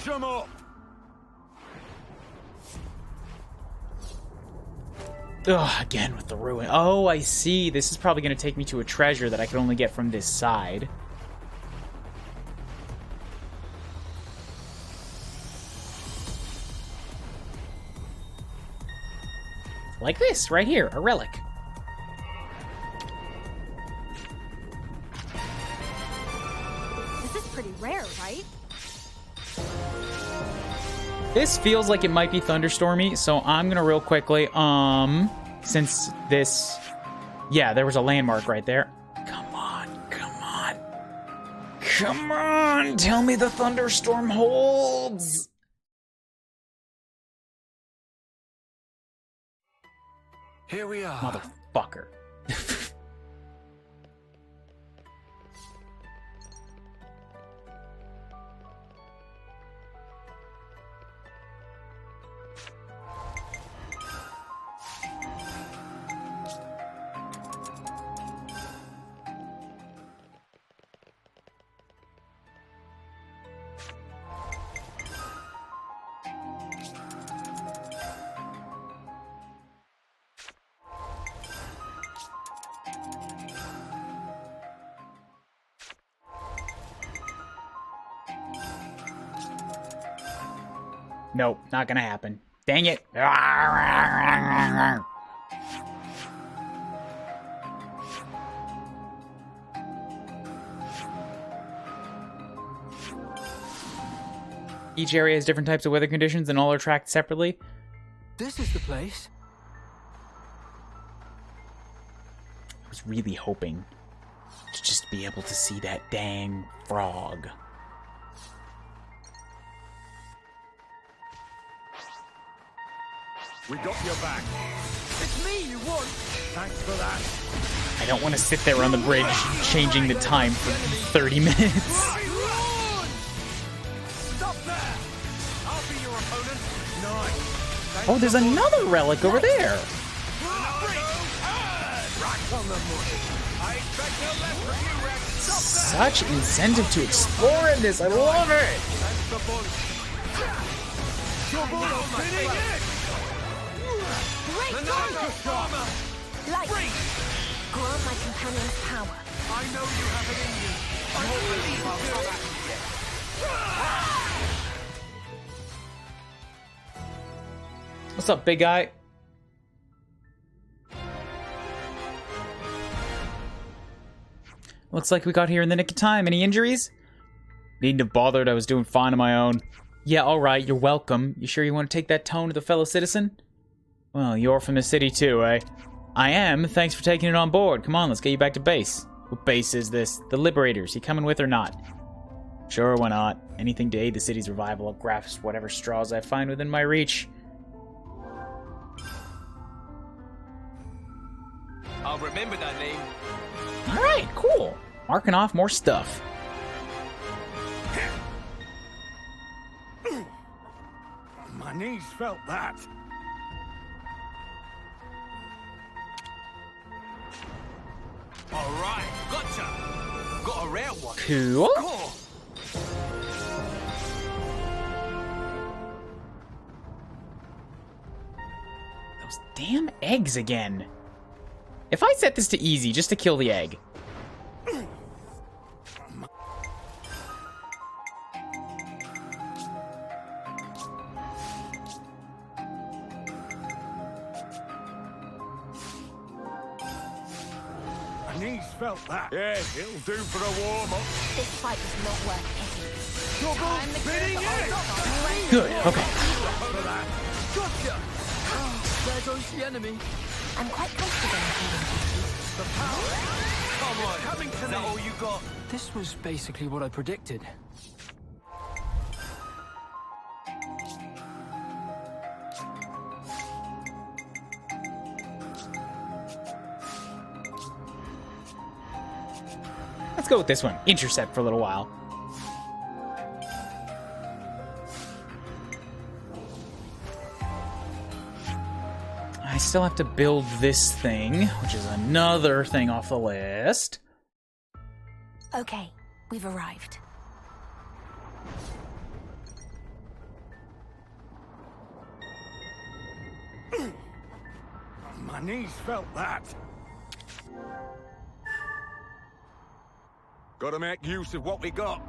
'em up! Ugh, again with the ruin. Oh, I see. This is probably going to take me to a treasure that I can only get from this side. Like this, right here, a relic. This is pretty rare, right? This feels like it might be thunderstormy, so I'm gonna real quickly, since this, yeah, there was a landmark right there. Come on, come on. Come on, tell me the thunderstorm holds. Here we are. Motherfucker. Nope, not gonna happen. Dang it. Each area has different types of weather conditions and all are tracked separately. This is the place. I was really hoping to just be able to see that dang frog. We got your back. It's me you want. Thanks for that. I don't want to sit there on the bridge changing the time for 30 minutes. Run! Stop there! I'll be your opponent. Nice. Oh, there's another relic over there. Rack on the money. I expect no less from you, Rex. Stop there! Such incentive to explore in this. I love it. That's the bunch. Your ball spinning in! Great Farmer! Light! Grant my companion's power. I know you have it in you. I believe you do it. What's up, big guy? Looks like we got here in the nick of time. Any injuries? Needn't have bothered. I was doing fine on my own. Yeah, alright, you're welcome. You sure you want to take that tone to the fellow citizen? Well, you're from the city too, eh? I am. Thanks for taking it on board. Come on, let's get you back to base. What base is this? The Liberators. You coming with or not? Sure, why not? Anything to aid the city's revival. I'll grasp whatever straws I find within my reach. I'll remember that name. Alright, cool. Marking off more stuff. My knees felt that. All right, gotcha. Got a rare one. Cool. Cool. Those damn eggs again. If I set this to easy just to kill the egg. My knees felt that. Yeah, it'll do for a warm-up. This fight was not worth picking. Double spinning in! Good, okay. Gotcha! Oh, there goes the enemy. I'm quite confident in healing. The power. Come on. Coming to Is that me. all you got? This was basically what I predicted. Let's go with this one. Intercept for a little while. I still have to build this thing, which is another thing off the list. Okay, we've arrived. My knees felt that. Gotta make use of what we got.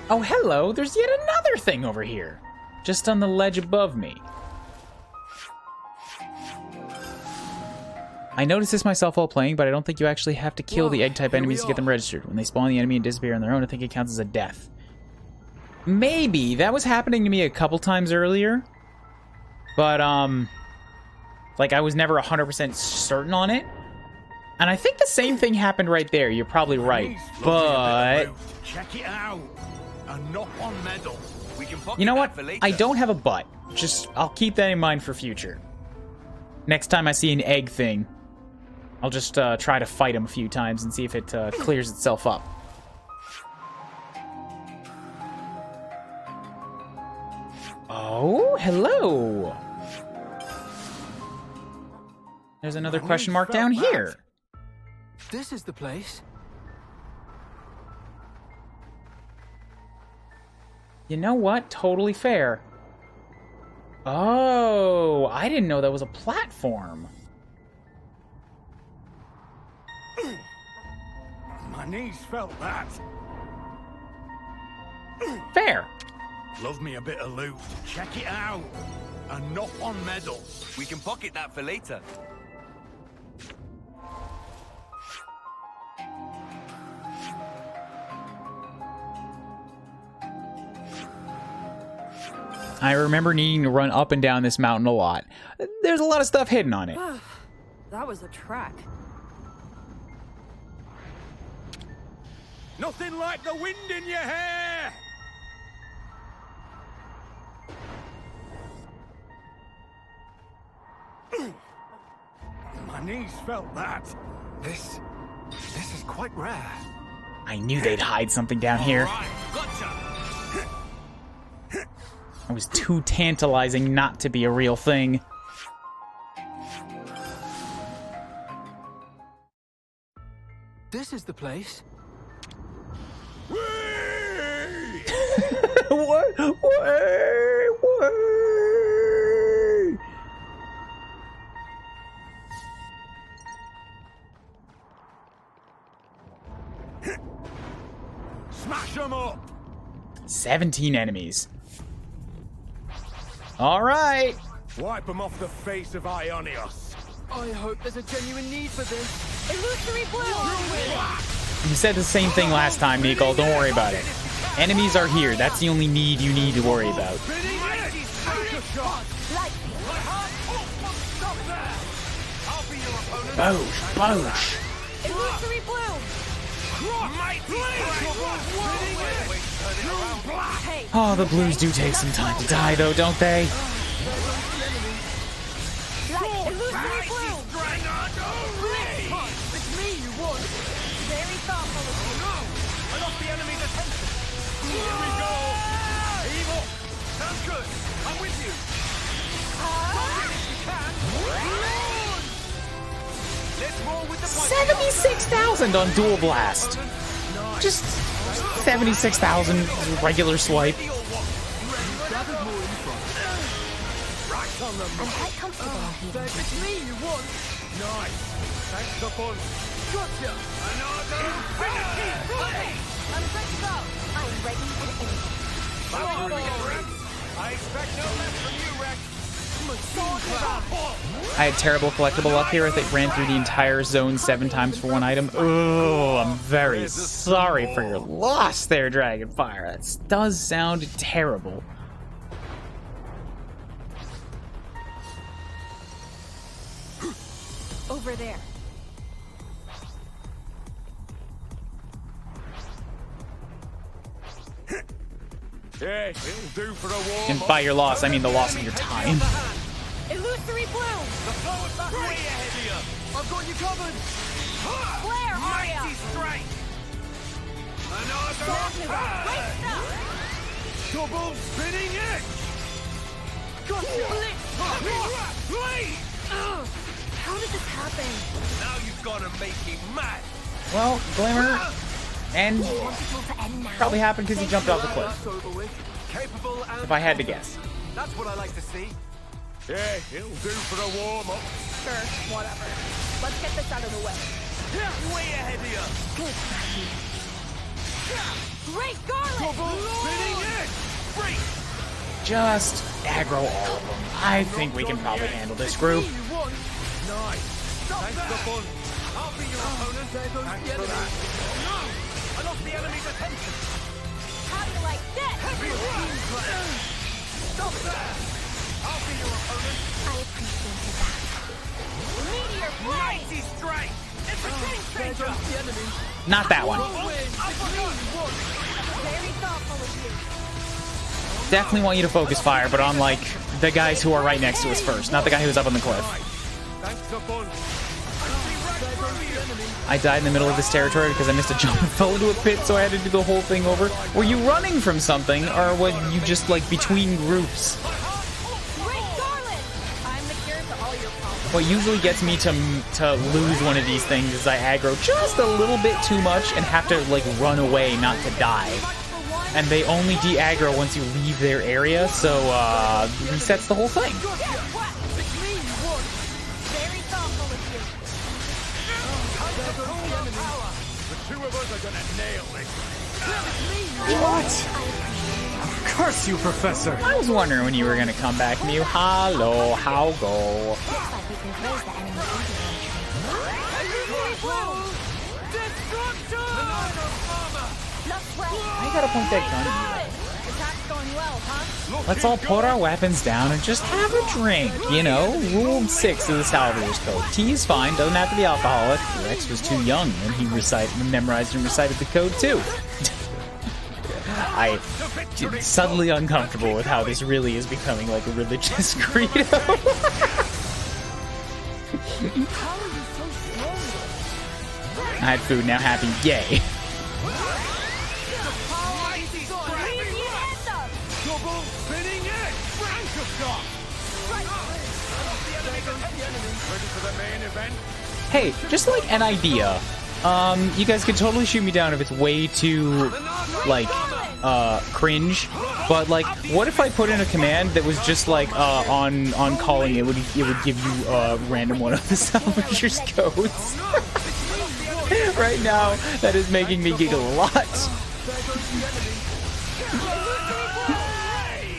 Oh, hello! There's yet another thing over here. Just on the ledge above me. I noticed this myself while playing, but I don't think you actually have to kill the egg-type enemies to get them registered. When they spawn the enemy and disappear on their own, I think it counts as a death. Maybe. That was happening to me a couple times earlier. But, like, I was never 100% certain on it. And I think the same thing happened right there. You're probably right. But... check it out. A nopon medal. We can pocket you know that what? for later. I don't have a butt. Just, I'll keep that in mind for future. Next time I see an egg thing, I'll just try to fight him a few times and see if it clears itself up. Oh, hello. There's another question mark down here. This is the place. You know what? Totally fair. Oh, I didn't know that was a platform. My knees felt that. Fair. Love me a bit of loot. Check it out. A nopon medal. We can pocket that for later. I remember needing to run up and down this mountain a lot. There's a lot of stuff hidden on it. That was a track. Nothing like the wind in your hair. My knees felt that. This is quite rare. I knew they'd hide something down here. Right, gotcha. It was too tantalizing not to be a real thing. This is the place. What? What? Smash them up. 17 enemies. All right. Wipe them off the face of Ionios. I hope there's a genuine need for this. Illusory blue! You said the same thing last time, Nicole. Don't worry about it. Enemies are here. That's the only need you need to worry about. Boosh, boosh. Illusory blue! Hey, Oh, the blues do take some time to die, though, don't they? illusory blue! It's me you want. Very thoughtful of you. I lost the enemy's attention. Here we go. Evil. Sounds good. I'm with you. Let's roll with the punch. 76,000 on Dual Blast. Just 76,000 regular swipe. I'm quite comfortable here. It's me you want. Nice. Thanks the bunch. Gotcha. I'm good to go. I'm ready and able. I expect no less from you, Rex. I had terrible collectible luck here. I think ran through the entire zone 7 times for one item. Oh, I'm very sorry for your loss there, Dragonfire. That does sound terrible. Over there. Yeah, it'll do for a war. And by your loss, I mean the loss of your time. Illusory blue! Forward back way ahead of you. I've got you covered. Flare, hurry Mighty up! strike. Great stuff! Double spinning edge. How did this happen? Now you've got to make him mad. Well, Glimmer, and probably happened because he jumped off the cliff. That's over with. Capable and If I had to guess. That's what I like to see. Yeah, it'll do for a warm-up. Sure, whatever. Let's get this out of the way. Way ahead of you. Good Maggie. Great Garlic! Spinning it. Break. Just aggro all of them. I think we can probably handle this group. Nice. Thanks, nopon. I'll be your opponent. There goes Thanks the for enemy. that. No! I lost the enemy's attention. How do you like this? Heavy rush. Stop there. I'll be your opponent. I appreciated that. Meteor blade! Mighty strike. It's a game There changer. goes the enemy. Not that one. Very thoughtful of you. Definitely want you to focus fire, but on like the guys who are right next to us first, not the guy who was up on the cliff. Thanks, nopon. I died in the middle of this territory because I missed a jump and fell into a pit, so I had to do the whole thing over. Were you running from something, or were you just like between groups? Great Garlic! I'm the cure to all your problems. What usually gets me to lose one of these things is I aggro just a little bit too much and have to like run away not to die. And they only de-aggro once you leave their area, so resets the whole thing. Very thoughtful of you. The two of us are gonna nail this. What? Curse you, Professor! I was wondering when you were gonna come back, Mew. Hello, how go? Looks like we can close the enemy Not well. I gotta point that gun at you. Attack's going well, huh? Let's all put our weapons down and just have a drink, you know? Rule 6 of the Salvator's Code. Tea is fine, doesn't have to be alcoholic. Rex was too young when he memorized and recited the code too. I'm suddenly uncomfortable with how this really is becoming like a religious credo. I had food, now happy, yay. Double spinning it. Frankenstein. Ready for the main event? Hey, just like an idea. You guys could totally shoot me down if it's way too, like, cringe. But like, what if I put in a command that was just like, on calling it would give you a random one of the Salvager's codes? Right now, that is making me giggle a lot.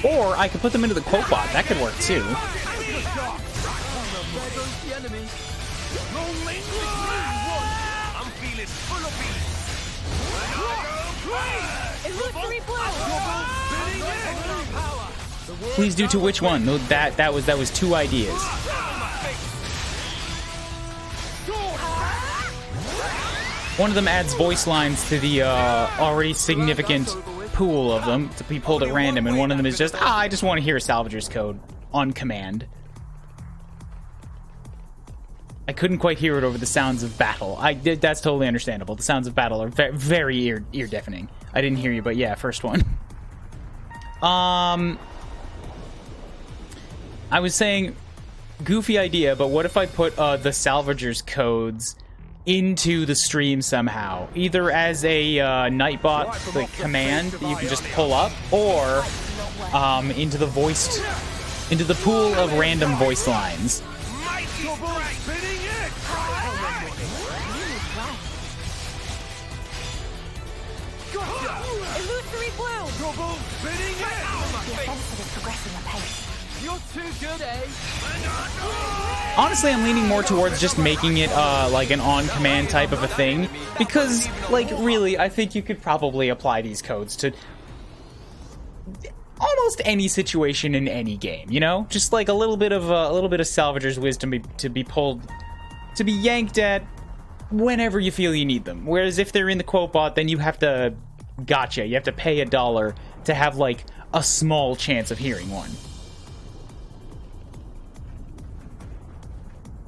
Or I could put them into the quote bot. That could work too. I'm feeling full of Illusory blue! Please do to which one? No, that was two ideas. One of them adds voice lines to the already significant pool of them to be pulled at random, and one of them is just, I just want to hear a Salvager's Code on command. I couldn't quite hear it over the sounds of battle. That's totally understandable. The sounds of battle are very ear deafening. I didn't hear you, but yeah, first one. I was saying, goofy idea, but what if I put the Salvager's codes into the stream somehow, either as a Nightbot like command that you can just pull up, or into the pool of random voice lines. Illusory blue! The offensive is progressing apace. You're too good, eh? Honestly, I'm leaning more towards just making it like an on-command type of a thing, because, like, really, I think you could probably apply these codes to almost any situation in any game. You know, just like a little bit of Salvager's wisdom to be yanked at whenever you feel you need them. Whereas if they're in the quote bot, then you have to you have to pay $1 to have like a small chance of hearing one.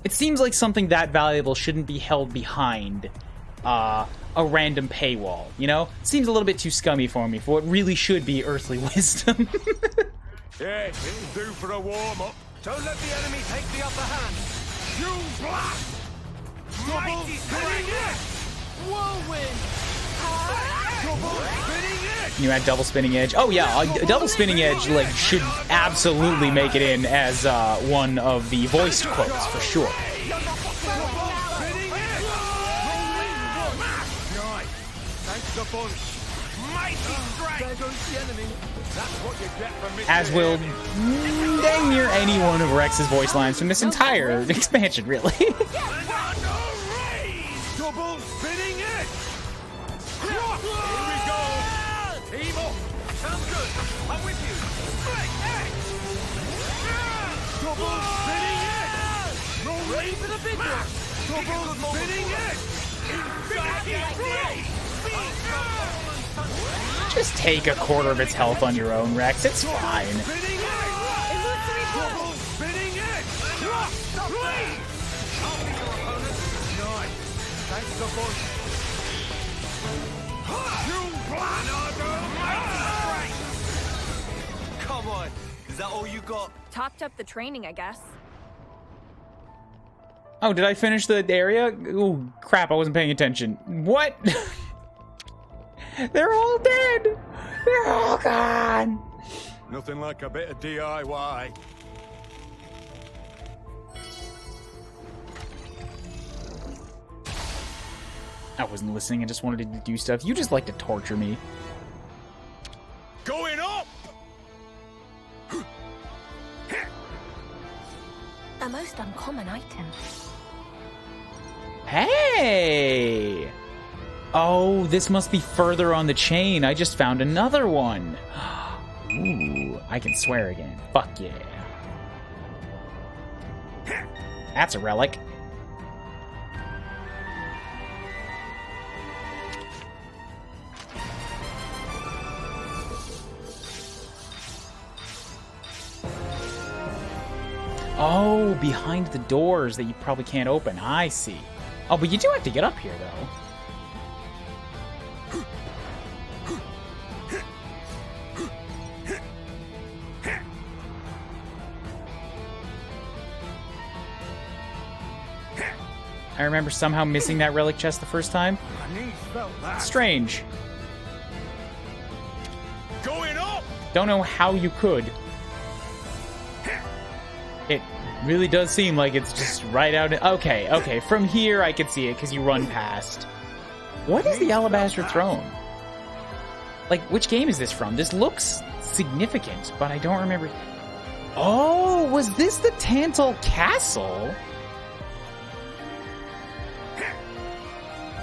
It seems like something that valuable shouldn't be held behind a random paywall, you know? Seems a little bit too scummy for me for what really should be earthly wisdom. Yeah, it'll do for a warm-up. Don't let the enemy take the upper hand. You blast! Mighty spinning it! Whirlwind! Can you add double spinning edge? Oh yeah, a double spinning edge like should absolutely make it in as one of the voiced quotes for sure. There goes the enemy. As will dang near any one of Rex's voice lines from this entire expansion, really. Double spinning it! Here we go! Team up! Sounds good. I'm with you. Double spinning it! No Ready for the big one. double spinning it! Infinity! Just take a quarter of its health on your own, Rex. It's fine. Spinning it! Double spinning it! Please! I'll be your opponent. Nice. Thanks a bunch. You plan! Come on. Is that all you got? Topped up the training, I guess. Oh, did I finish the area? Ooh, crap, I wasn't paying attention. What? They're all dead! They're all gone! Nothing like a bit of DIY. I wasn't listening, I just wanted to do stuff. You just like to torture me. Going up! A most uncommon item. Hey! Oh, this must be further on the chain. I just found another one. Ooh, I can swear again. Fuck yeah. That's a relic. Oh, behind the doors that you probably can't open. I see. Oh, but you do have to get up here, though. I remember somehow missing that relic chest the first time. My knees felt that. Strange. Going up! Don't know how you could. It really does seem like it's just right out. Okay, okay. From here, I can see it because you run past. What is the Alabaster Throne? Like, which game is this from? This looks significant, but I don't remember. Oh, was this the Tantal Castle?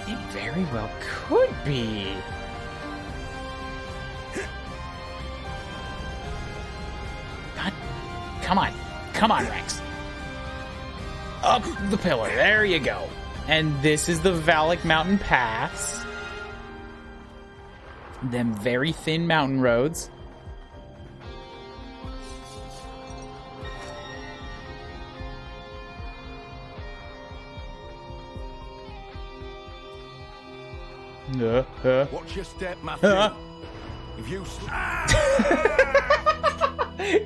It very well could be. God, come on. Come on, Rex. Up the pillar. There you go. And this is the Valak Mountain Pass. Them very thin mountain roads. Watch your step, Matthew. If you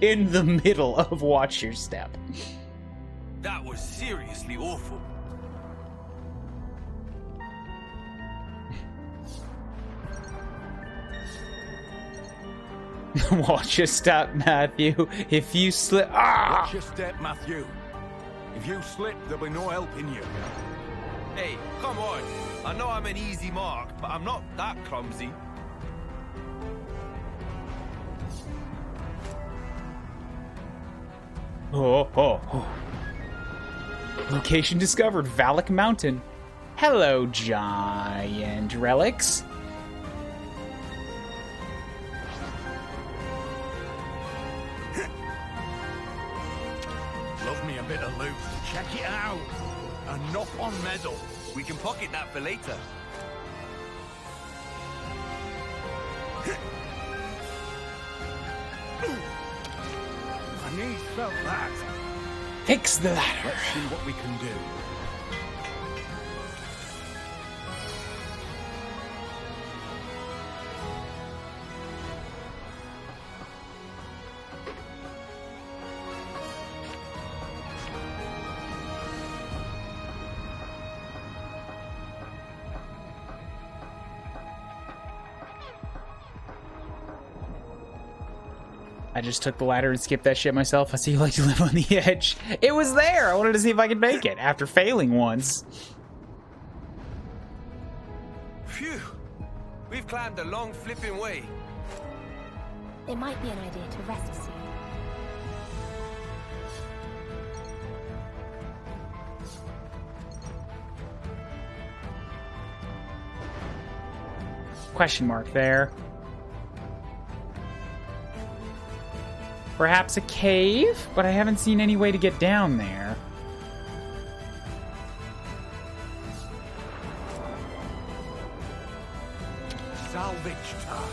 In the middle of watch your step. That was seriously awful. Watch your step, Matthew. If you slip... Watch your step, Matthew. If you slip, there'll be no helping you. Hey, come on. I know I'm an easy mark, but I'm not that clumsy. Oh. Location discovered, Valak Mountain. Hello, giant relics. Love me a bit of loot. Check it out. A nopon medal. We can pocket that for later. My knees felt that. Fix the ladder. Let's see what we can do. I just took the ladder and skipped that shit myself. I see you like to live on the edge. It was there! I wanted to see if I could make it after failing once. Phew! We've climbed a long flipping way. It might be an idea to rest soon. Question mark there. Perhaps a cave, but I haven't seen any way to get down there. Salvage time.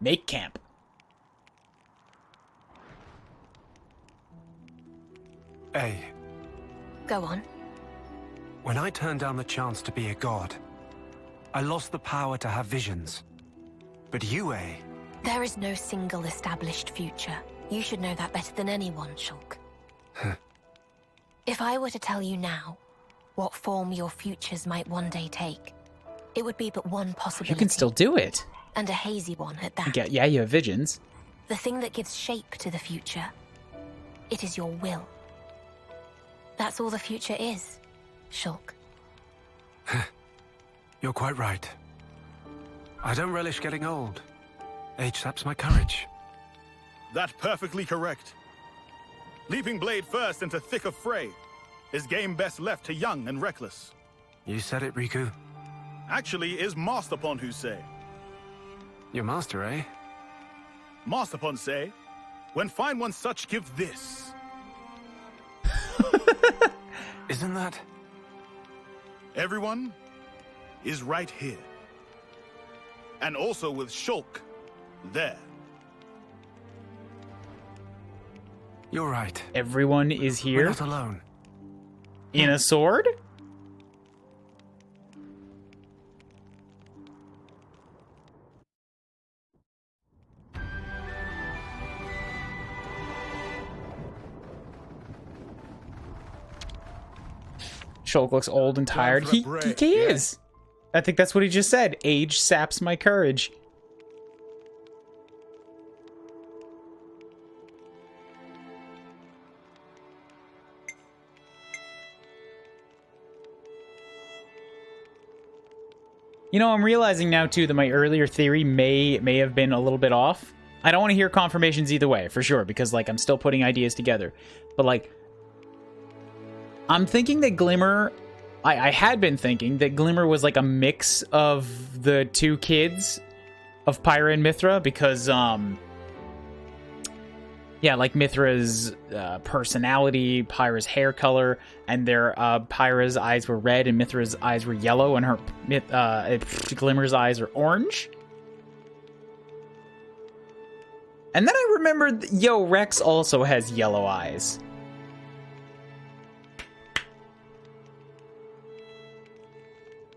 Make camp. Hey, Go on. when I turned down the chance to be a god, I lost the power to have visions. But you, There is no single established future. You should know that better than anyone, Shulk. If I were to tell you now what form your futures might one day take, it would be but one possibility. You can still do it. And a hazy one at that. Yeah, you have visions. The thing that gives shape to the future. It is your will. That's all the future is, Shulk. you're quite right. I don't relish getting old. Age saps my courage. That's perfectly correct. Leaping blade first into thick of fray is game best left to young and reckless. You said it, Riku. Actually, is Masterpon who say. Your master, eh? Masterpon say, when find one such, give this. Isn't that? Everyone is right here. And also with Shulk there. You're right. Everyone is We're here not alone. in a sword? Shulk looks old and tired. for a He break, is. I think that's what he just said. Age saps my courage. You know, I'm realizing now, too, that my earlier theory may have been a little bit off. I don't want to hear confirmations either way, for sure, because, like, I'm still putting ideas together. But, like, I'm thinking that Glimmer... I had been thinking that Glimmer was, like, a mix of the two kids of Pyra and Mithra, because, yeah, like Mithra's personality, Pyra's hair color, and their Pyra's eyes were red and Mithra's eyes were yellow, and her Glimmer's eyes are orange. And then I remembered, yo, Rex also has yellow eyes.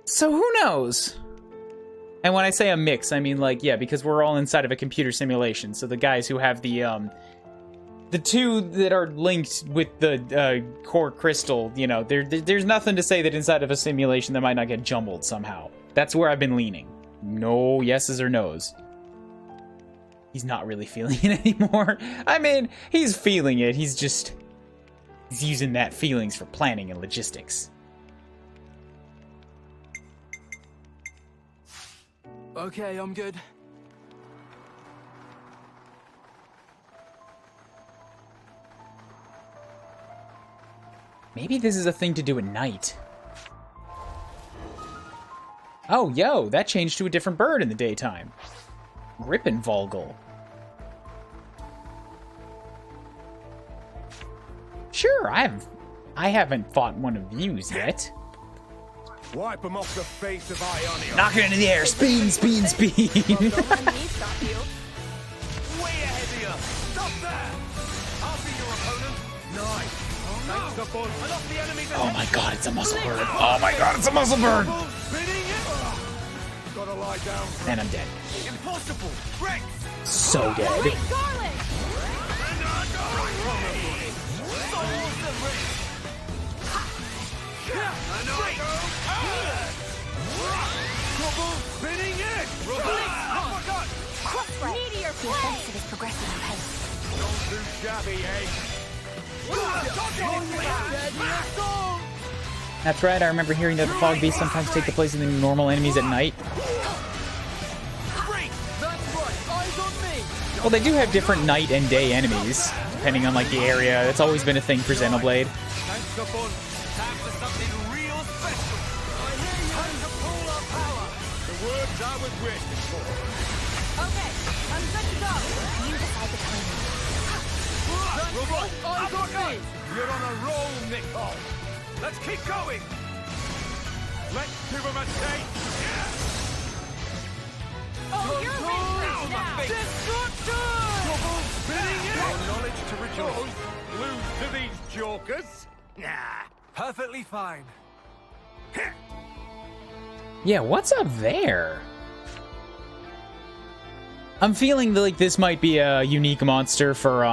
So who knows? And when I say a mix, I mean, like, yeah, because we're all inside of a computer simulation. So the guys who have the two that are linked with the core crystal, you know, there's nothing to say that inside of a simulation that might not get jumbled somehow. That's where I've been leaning. No yeses or nos. He's not really feeling it anymore. I mean, he's feeling it. He's using that feelings for planning and logistics. Okay, I'm good. Maybe this is a thing to do at night. Oh, yo, that changed to a different bird in the daytime. Grippenvolgal. Sure, I haven't fought one of yous yet. Wipe them off the face of Ionia. Knock it into the air. Speed, speed, speed. Let me stop you. Way ahead of you. Stop there. I'll be your opponent. Nice. Thanks the buzz. I lost the enemy's Oh my god, it's a muscle bird. Oh my god, it's a muscle bird. Spinning it. Gotta lie down. And I'm dead. Impossible. Rex. So dead. Garlic! So Spinning it! The offensive is progressing in pace. Not too shabby, eh? That's right, I remember hearing that the fog beasts sometimes take the place of the normal enemies at night. Well, they do have different night and day enemies, depending on, like, the area. That's always been a thing for Xenoblade. Thanks, Nopon. Time for something real special. Time to pull our power. The words I was waiting for. Okay, I'm good to go. You decide the timing. You're on a roll, Nicole. Let's keep going. Let's give him a taste. Oh, you're in now. Destruction! Spinning it! Your knowledge to rejoice. Lose to these jokers? Nah. Perfectly fine. Yeah, what's up there? I'm feeling like this might be a unique monster for,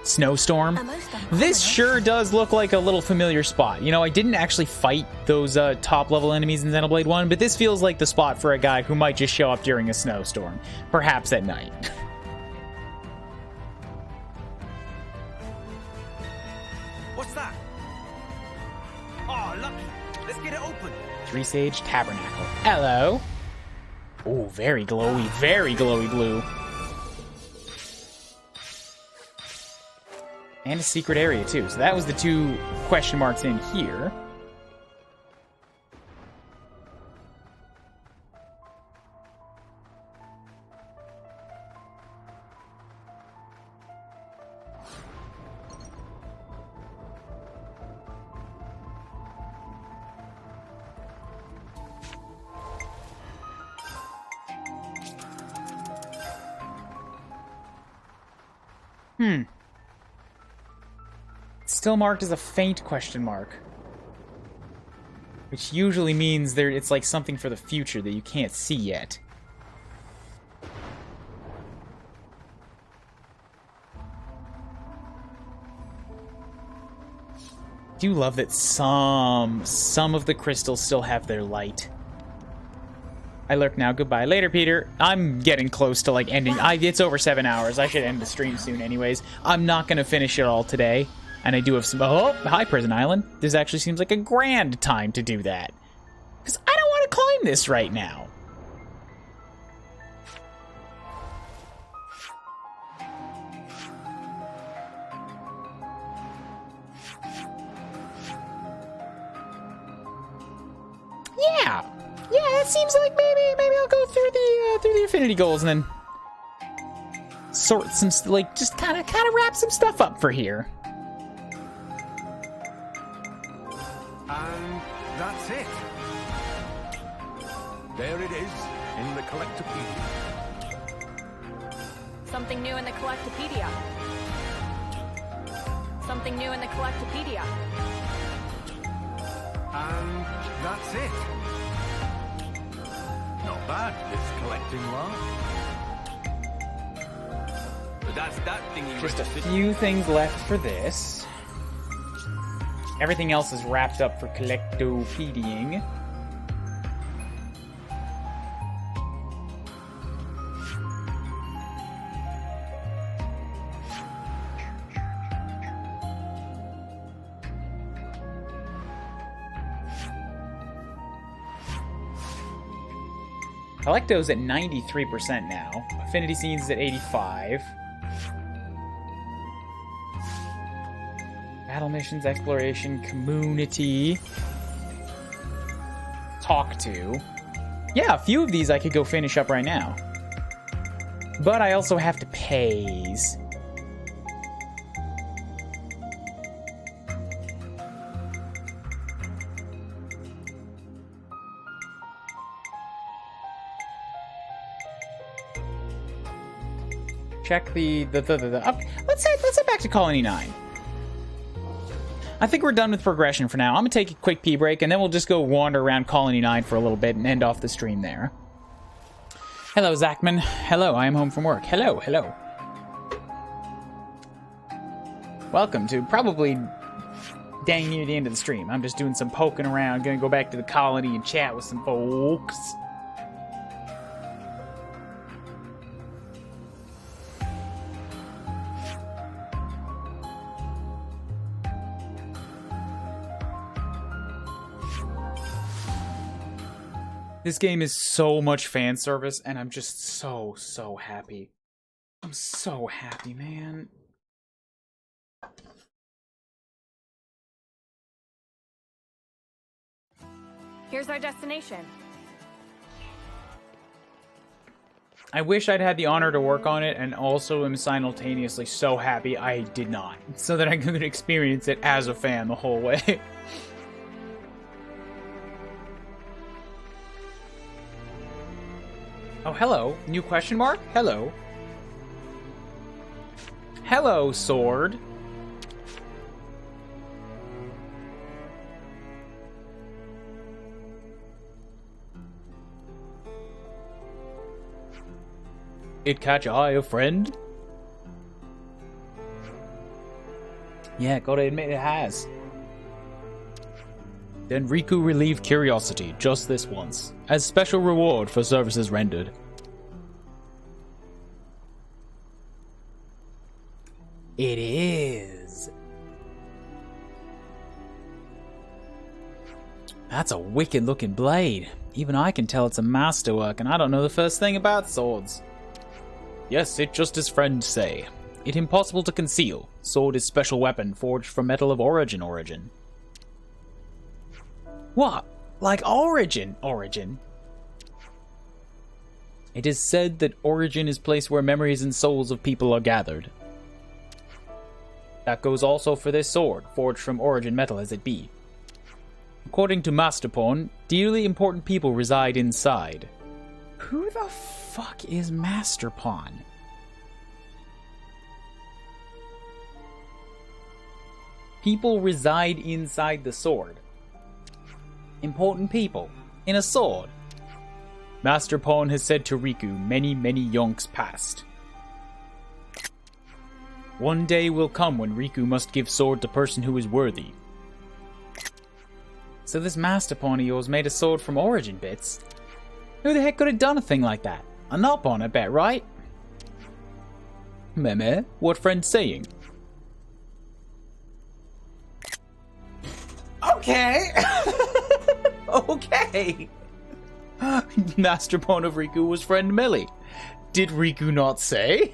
Snowstorm. This sure does look like a little familiar spot. You know, I didn't actually fight those top-level enemies in Xenoblade 1, but this feels like the spot for a guy who might just show up during a snowstorm. Perhaps at night. What's that? Oh, lucky. Let's get it open. Three-Sage Tabernacle. Hello. Oh, very glowy blue. And a secret area, too. So that was the 2 question marks in here. Still marked as a faint question mark. Which usually means it's like something for the future that you can't see yet. I do love that some of the crystals still have their light. I lurk now. Goodbye. Later, Peter. I'm getting close to, like, ending. It's over 7 hours. I should end the stream soon anyways. I'm not going to finish it all today. And I do have some... Oh, hi, Prison Island. This actually seems like a grand time to do that. Because I don't want to climb this right now. Yeah. Yeah, that seems like maybe I'll go through the affinity goals and then sort some, like, just kind of wrap some stuff up for here. And that's it. There it is, in the Collectopedia. Something new in the Collectopedia. Something new in the Collectopedia. And that's it. Not bad, this collecting lark. But that's that thing you Just a registered. few things left for this. Everything else is wrapped up for collectopediaing. Collecto's at 93% now. Affinity Scenes is at 85. Battle missions, exploration, community. Talk to. Yeah, a few of these I could go finish up right now. But I also have to pays. Check the up. Let's head back to Colony 9. I think we're done with progression for now. I'm gonna take a quick pee break and then we'll just go wander around Colony 9 for a little bit and end off the stream there. Hello, Zachman. Hello, I am home from work. Hello, hello. Welcome to probably dang near the end of the stream. I'm just doing some poking around, gonna go back to the colony and chat with some folks. This game is so much fan service, and I'm just so happy. I'm so happy, man. Here's our destination. I wish I'd had the honor to work on it, and also am simultaneously so happy I did not, so that I could experience it as a fan the whole way. Oh, hello. New question mark? Hello. Hello, sword. It catch eye a friend? Yeah, gotta admit it has. Then Riku relieved curiosity just this once, as special reward for services rendered. It is. That's a wicked looking blade. Even I can tell it's a masterwork, and I don't know the first thing about swords. Yes, it just as friends say. It impossible to conceal. Sword is special weapon forged from metal of origin. What? Like origin? It is said that origin is place where memories and souls of people are gathered. That goes also for this sword, forged from origin metal as it be. According to Masterpon, dearly important people reside inside. Who the fuck is Masterpon? People reside inside the sword. Important people. In a sword. Masterpon has said to Riku many yonks past. One day will come when Riku must give sword to person who is worthy. So this Masterpon of yours made a sword from origin bits? Who the heck could have done a thing like that? A nopon, I bet, right? Meme, what friend's saying? Okay! Okay! Masterpon of Riku was friend Millie. Did Riku not say?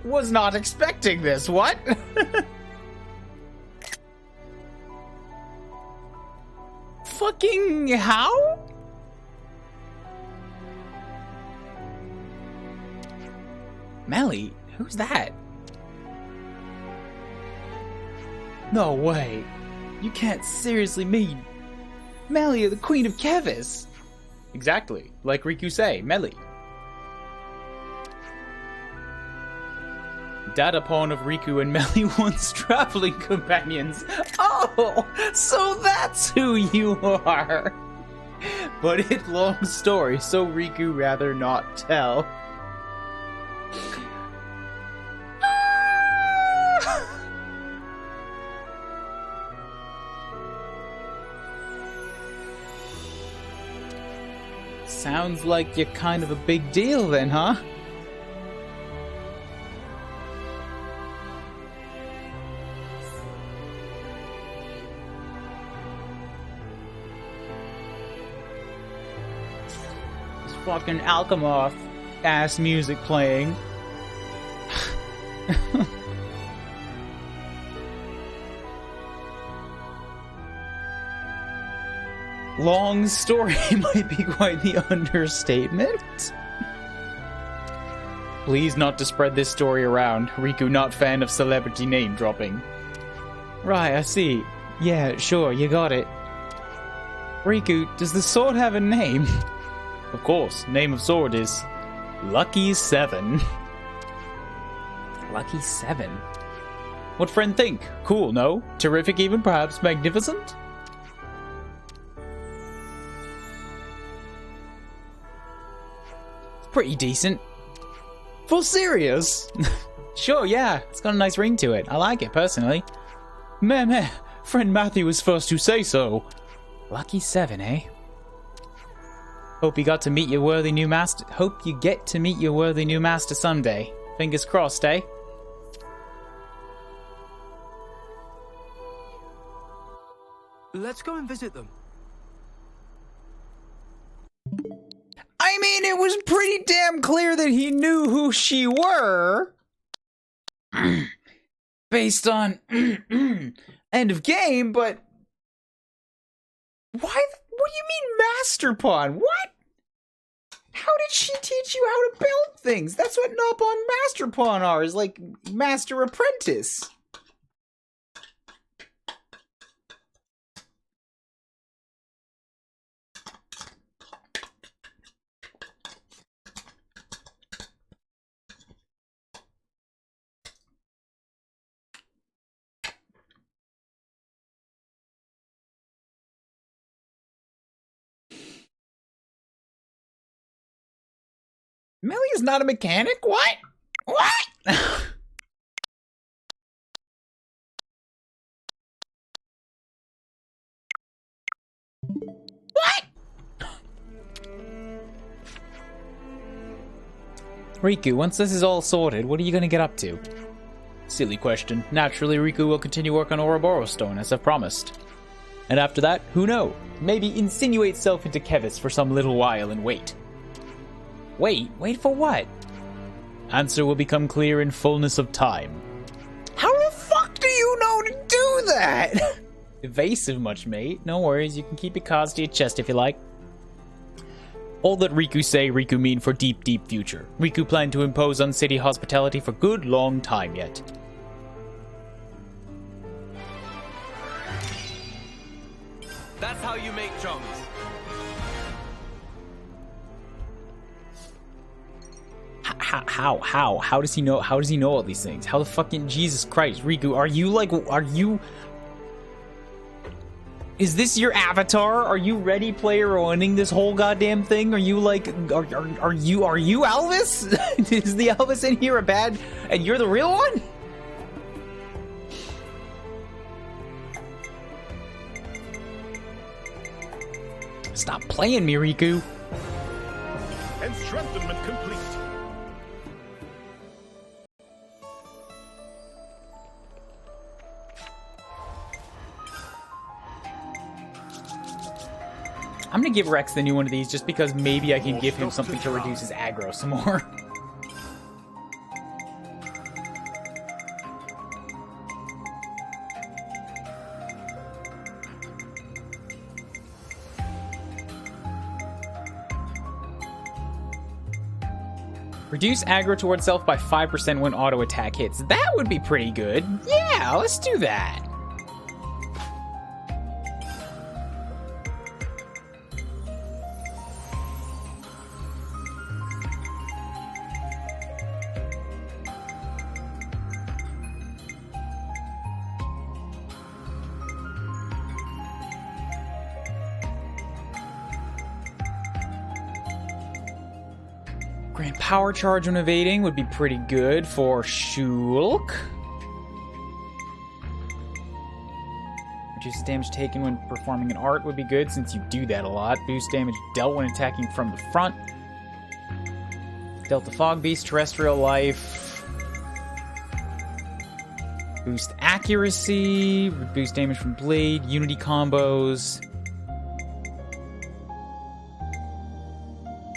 Was not expecting this, what? Fucking how? Melly? Who's that? No way. You can't seriously mean Melly, the Queen of Kevis. Exactly. Like Riku say, Melly. Datapon of Riku and Melly once traveling companions. Oh, so that's who you are. But it's long story, so Riku rather not tell. Sounds like you're kind of a big deal then, huh? This fucking Alchemoth ass music playing. Long story might be quite the understatement. Please not to spread this story around. Riku not fan of celebrity name dropping. Right, I see. Yeah, sure, you got it. Riku, does the sword have a name? Of course, name of sword is Lucky 7. Lucky 7? What friend think? Cool, no? Terrific even, perhaps magnificent? Pretty decent. For serious? Sure, yeah. It's got a nice ring to it. I like it, personally. Meh. Friend Matthew was first to say so. Lucky 7, eh? Hope you get to meet your worthy new master someday. Fingers crossed, eh? Let's go and visit them. I mean, it was pretty damn clear that he knew who she were. Based on end of game, but why? What do you mean Masterpon? What? How did she teach you how to build things? That's what nopon Masterpon are, is like master apprentice. Millie is not a mechanic? What? What? What? Riku, once this is all sorted, what are you gonna get up to? Silly question. Naturally, Riku will continue work on Ouroboros Stone, as I've promised. And after that, who knows? Maybe insinuate self into Kevis for some little while and wait. Wait for what? Answer will become clear in fullness of time. How the fuck do you know to do that? Evasive much, mate. No worries, you can keep your cards to your chest if you like. All that Riku say, Riku mean for deep, deep future. Riku plan to impose on city hospitality for good long time yet. That's how you make drums. How does he know? How does he know all these things? How the fucking Jesus Christ, Riku? Are you? Is this your avatar? Are you Ready Player Oneing this whole goddamn thing? Are you like? Are you Elvis? Is the Elvis in here a bad? And you're the real one? Stop playing me, Riku. And strengthenment complete. I'm gonna give Rex the new one of these just because maybe I can give him something to reduce his aggro some more. Reduce aggro towards self by 5% when auto attack hits. That would be pretty good. Yeah, let's do that. Grant power charge when evading would be pretty good for Shulk. Reduce damage taken when performing an art would be good since you do that a lot. Boost damage dealt when attacking from the front. Delta Fog Beast, Terrestrial Life. Boost accuracy. Boost damage from Blade. Unity combos.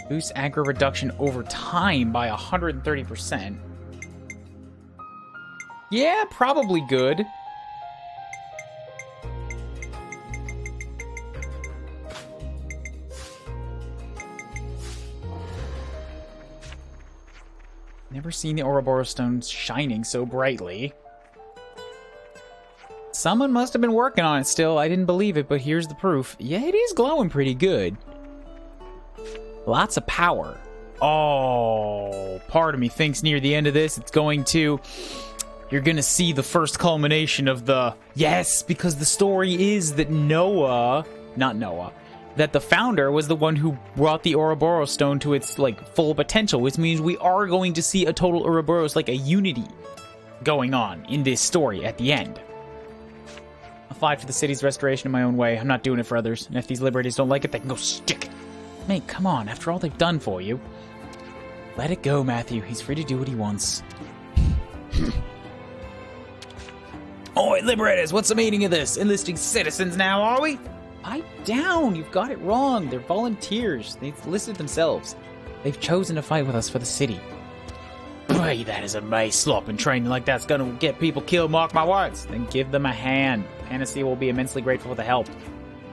Boost aggro reduction over time by 130%. Yeah, probably good. Never seen the Ouroboros Stone shining so brightly. Someone must have been working on it still. I didn't believe it, but here's the proof. Yeah, it is glowing pretty good. Lots of power. Oh, part of me thinks near the end of this, you're gonna see the first culmination of yes, because the story is that that the founder was the one who brought the Ouroboros Stone to its, full potential, which means we are going to see a total Ouroboros, a unity going on in this story at the end. I'll fight for the city's restoration in my own way. I'm not doing it for others. And if these liberators don't like it, they can go stick it. Mate, come on. After all they've done for you. Let it go, Matthew. He's free to do what he wants. Oi, liberators, what's the meaning of this? Enlisting citizens now, are we? Pipe down. You've got it wrong. They're volunteers. They've listed themselves. They've chosen to fight with us for the city. Boy, that is a mace slop, and training like that's gonna get people killed, mark my words. Then give them a hand. Panacea will be immensely grateful for the help.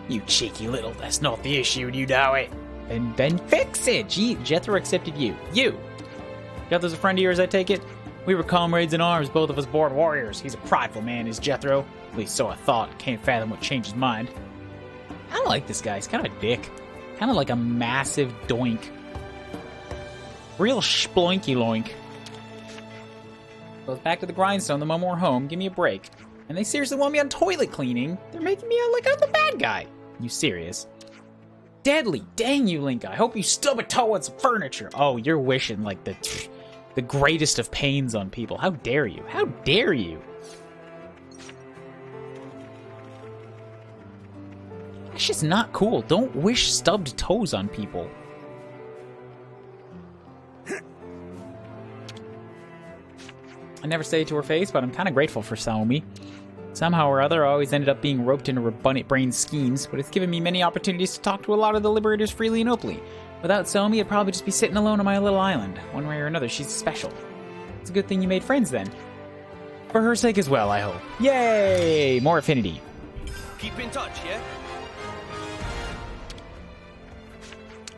You cheeky little, that's not the issue, and you know it. And then fix it. Gee, Jethro accepted you. You. Jethro's a friend of yours, I take it? We were comrades in arms, both of us born warriors. He's a prideful man, is Jethro. At least so I thought. Can't fathom what changed his mind. I don't like this guy. He's kind of a dick. Kind of like a massive doink. Real sploinky loink. Goes back to the grindstone the moment we're home. Give me a break. And they seriously want me on toilet cleaning? They're making me out like I'm the bad guy. You serious? Deadly. Dang you, Link. I hope you stub a toe on some furniture. Oh, you're wishing like the greatest of pains on people. How dare you? How dare you? That's just not cool. Don't wish stubbed toes on people. I never say it to her face, but I'm kind of grateful for Saomi. Somehow or other, I always ended up being roped into her bunny-brained schemes, but it's given me many opportunities to talk to a lot of the liberators freely and openly. Without Saomi, I'd probably just be sitting alone on my little island. One way or another, she's special. It's a good thing you made friends then. For her sake as well, I hope. Yay! More affinity. Keep in touch, yeah?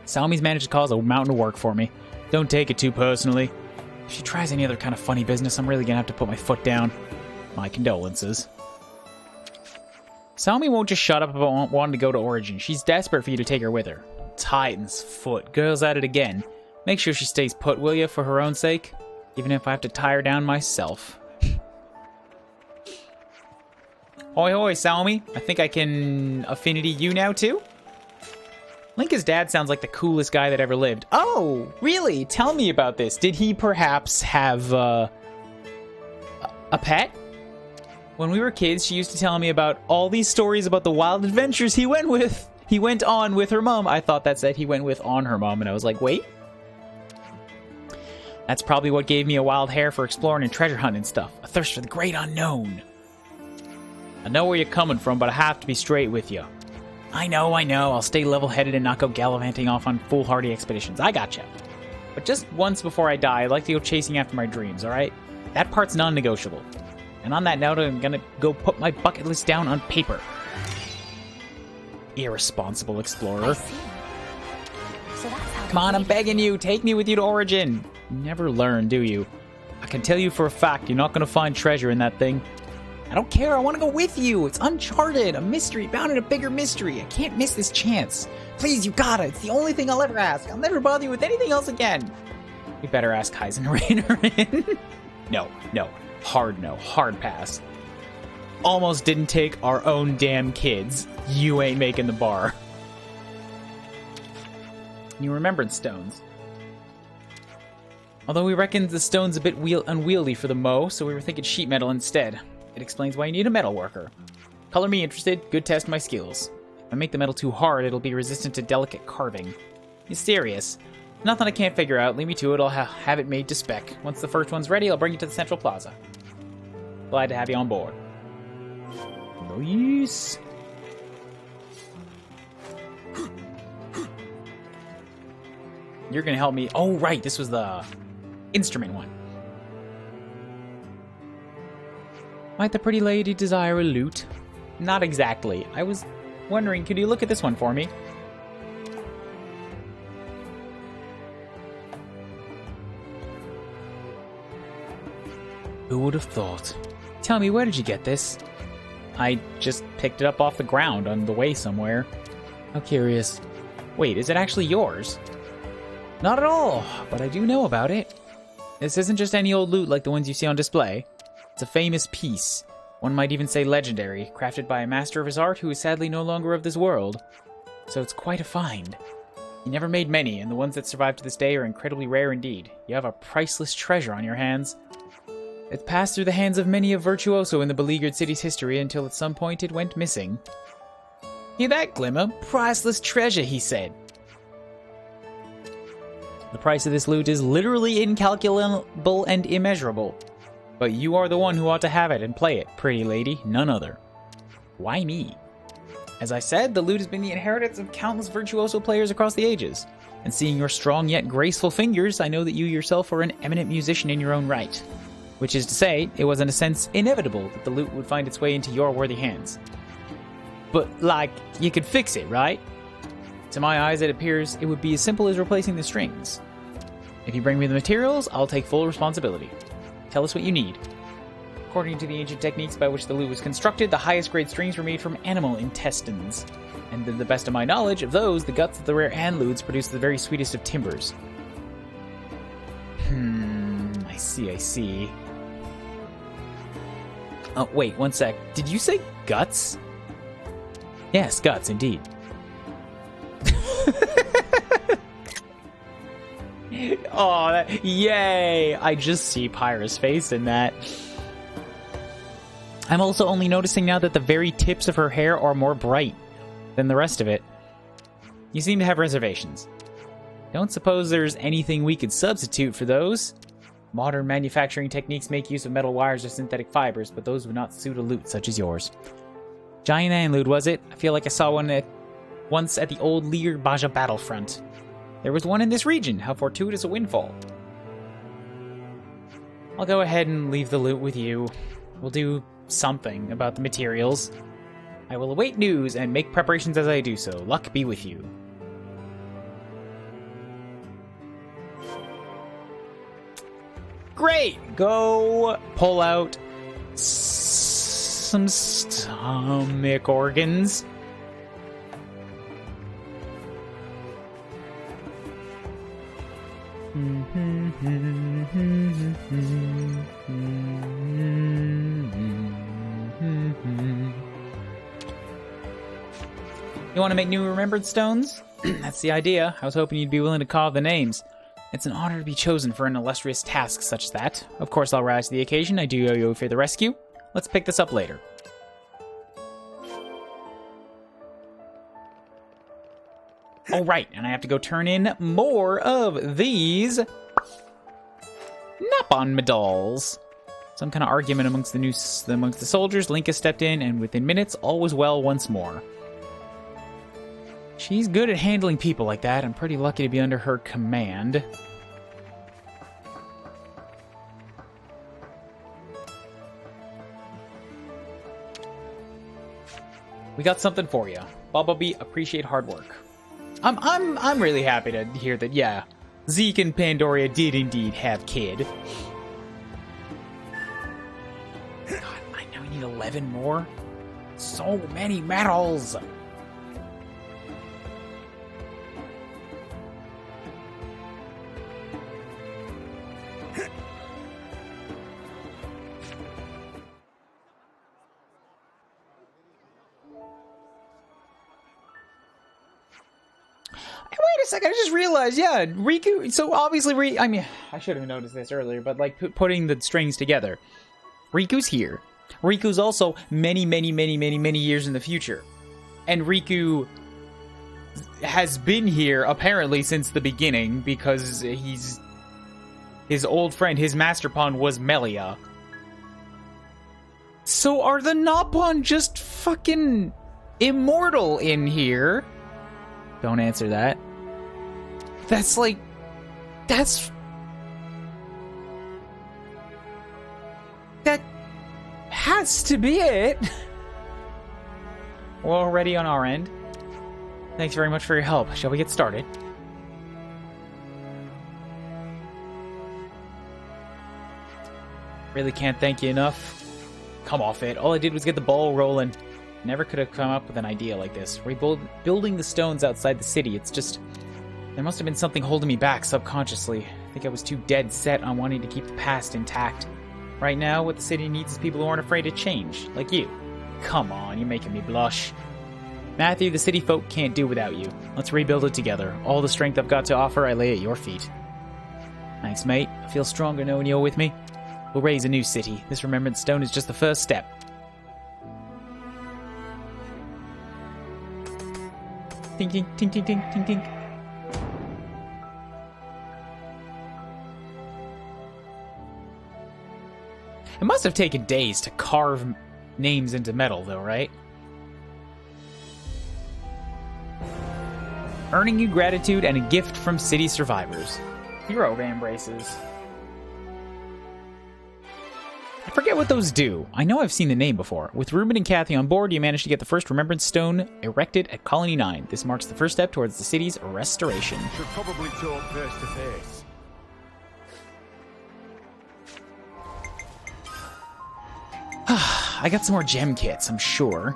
Saomi's managed to cause a mountain of work for me. Don't take it too personally. If she tries any other kind of funny business, I'm really gonna have to put my foot down. My condolences. Saomi won't just shut up about wanting to go to Origin. She's desperate for you to take her with her. Titan's foot. Girl's at it again. Make sure she stays put, will you, for her own sake? Even if I have to tie her down myself. Hoi hoi, Saomi. I think I can affinity you now, too? Linka's dad sounds like the coolest guy that ever lived. Oh, really? Tell me about this. Did he perhaps have a pet? When we were kids, she used to tell me about all these stories about the wild adventures he went on with her mom. I thought that said he went with on her mom, and I was like, wait. That's probably what gave me a wild hair for exploring and treasure hunting stuff. A thirst for the great unknown. I know where you're coming from, but I have to be straight with you. I know. I'll stay level-headed and not go gallivanting off on foolhardy expeditions. I gotcha. But just once before I die, I'd like to go chasing after my dreams, alright? That part's non-negotiable. And on that note, I'm gonna go put my bucket list down on paper. Irresponsible explorer. So that's how Come on, I'm begging you. Take me with you to Origin. You never learn, do you? I can tell you for a fact you're not gonna find treasure in that thing. I don't care. I want to go with you. It's uncharted, a mystery, bound in a bigger mystery. I can't miss this chance. Please, you gotta. It's the only thing I'll ever ask. I'll never bother you with anything else again. We better ask Kaizen Rainer in. No. Hard no. Hard pass. Almost didn't take our own damn kids. You ain't making the bar. New remembrance stones. Although we reckoned the stone's a bit unwieldy for the Mo, so we were thinking sheet metal instead. It explains why you need a metal worker. Color me interested, good test my skills. If I make the metal too hard, it'll be resistant to delicate carving. You serious? Nothing I can't figure out, leave me to it, I'll have it made to spec. Once the first one's ready, I'll bring it to the Central Plaza. Glad to have you on board. Nice. You're gonna help me. Oh, right, this was the instrument one. Might the pretty lady desire a lute? Not exactly. I was wondering, could you look at this one for me? Who would have thought? Tell me, where did you get this? I just picked it up off the ground on the way somewhere. How curious. Wait, is it actually yours? Not at all, but I do know about it. This isn't just any old loot like the ones you see on display. It's a famous piece. One might even say legendary, crafted by a master of his art who is sadly no longer of this world. So it's quite a find. He never made many, and the ones that survive to this day are incredibly rare indeed. You have a priceless treasure on your hands. It passed through the hands of many a virtuoso in the beleaguered city's history until at some point it went missing. Hear that, Glimmer? Priceless treasure, he said. The price of this loot is literally incalculable and immeasurable. But you are the one who ought to have it and play it, pretty lady, none other. Why me? As I said, the loot has been the inheritance of countless virtuoso players across the ages. And seeing your strong yet graceful fingers, I know that you yourself are an eminent musician in your own right. Which is to say, it was in a sense inevitable that the loot would find its way into your worthy hands. But, like, you could fix it, right? To my eyes, it appears it would be as simple as replacing the strings. If you bring me the materials, I'll take full responsibility. Tell us what you need. According to the ancient techniques by which the lute was constructed, the highest grade strings were made from animal intestines. And to the best of my knowledge of those, the guts of the rare anludes produce the very sweetest of timbres. I see. Oh, wait, one sec. Did you say guts? Yes, guts, indeed. Oh, yay! I just see Pyra's face in that. I'm also only noticing now that the very tips of her hair are more bright than the rest of it. You seem to have reservations. Don't suppose there's anything we could substitute for those? Modern manufacturing techniques make use of metal wires or synthetic fibers, but those would not suit a lute such as yours. Giant Anlude, was it? I feel like I saw one once at the old Lear Baja battlefront. There was one in this region. How fortuitous a windfall. I'll go ahead and leave the loot with you. We'll do something about the materials. I will await news and make preparations as I do so. Luck be with you. Great! Go pull out some stomach organs. You want to make new remembrance stones? That's the idea. I was hoping you'd be willing to carve the names. It's an honor to be chosen for an illustrious task such as that. Of course, I'll rise to the occasion. I do owe you for the rescue. Let's pick this up later. Oh, right, and I have to go turn in more of these nopon medals. Some kind of argument amongst the soldiers. Link has stepped in, and within minutes, all was well once more. She's good at handling people like that. I'm pretty lucky to be under her command. We got something for you. Bumblebee, appreciate hard work. I'm really happy to hear that, yeah, Zeke and Pandoria did indeed have kid. God, I know we need 11 more. So many medals. Wait a second, I just realized, yeah, Riku, so obviously, I mean, I should have noticed this earlier, but like putting the strings together. Riku's here. Riku's also many years in the future. And Riku has been here, apparently, since the beginning, because his old friend, his Masterpon, was Melia. So are the Nopon just fucking immortal in here? Don't answer that. That's like... That has to be it. We're already on our end. Thanks very much for your help. Shall we get started? Really can't thank you enough. Come off it. All I did was get the ball rolling. Never could have come up with an idea like this. Building the stones outside the city, it's just... There must have been something holding me back subconsciously. I think I was too dead set on wanting to keep the past intact. Right now, what the city needs is people who aren't afraid to change, like you. Come on, you're making me blush. Matthew, the city folk can't do without you. Let's rebuild it together. All the strength I've got to offer, I lay at your feet. Thanks, mate. I feel stronger knowing you're with me. We'll raise a new city. This remembrance stone is just the first step. Tink, tink, tink, tink, tink, tink, tink. It must have taken days to carve names into metal, though, right? Earning you gratitude and a gift from city survivors. Hero van braces. I forget what those do. I know I've seen the name before. With Ruben and Kathy on board, you managed to get the first Remembrance Stone erected at Colony 9. This marks the first step towards the city's restoration. Should probably talk face to face. I got some more gem kits, I'm sure.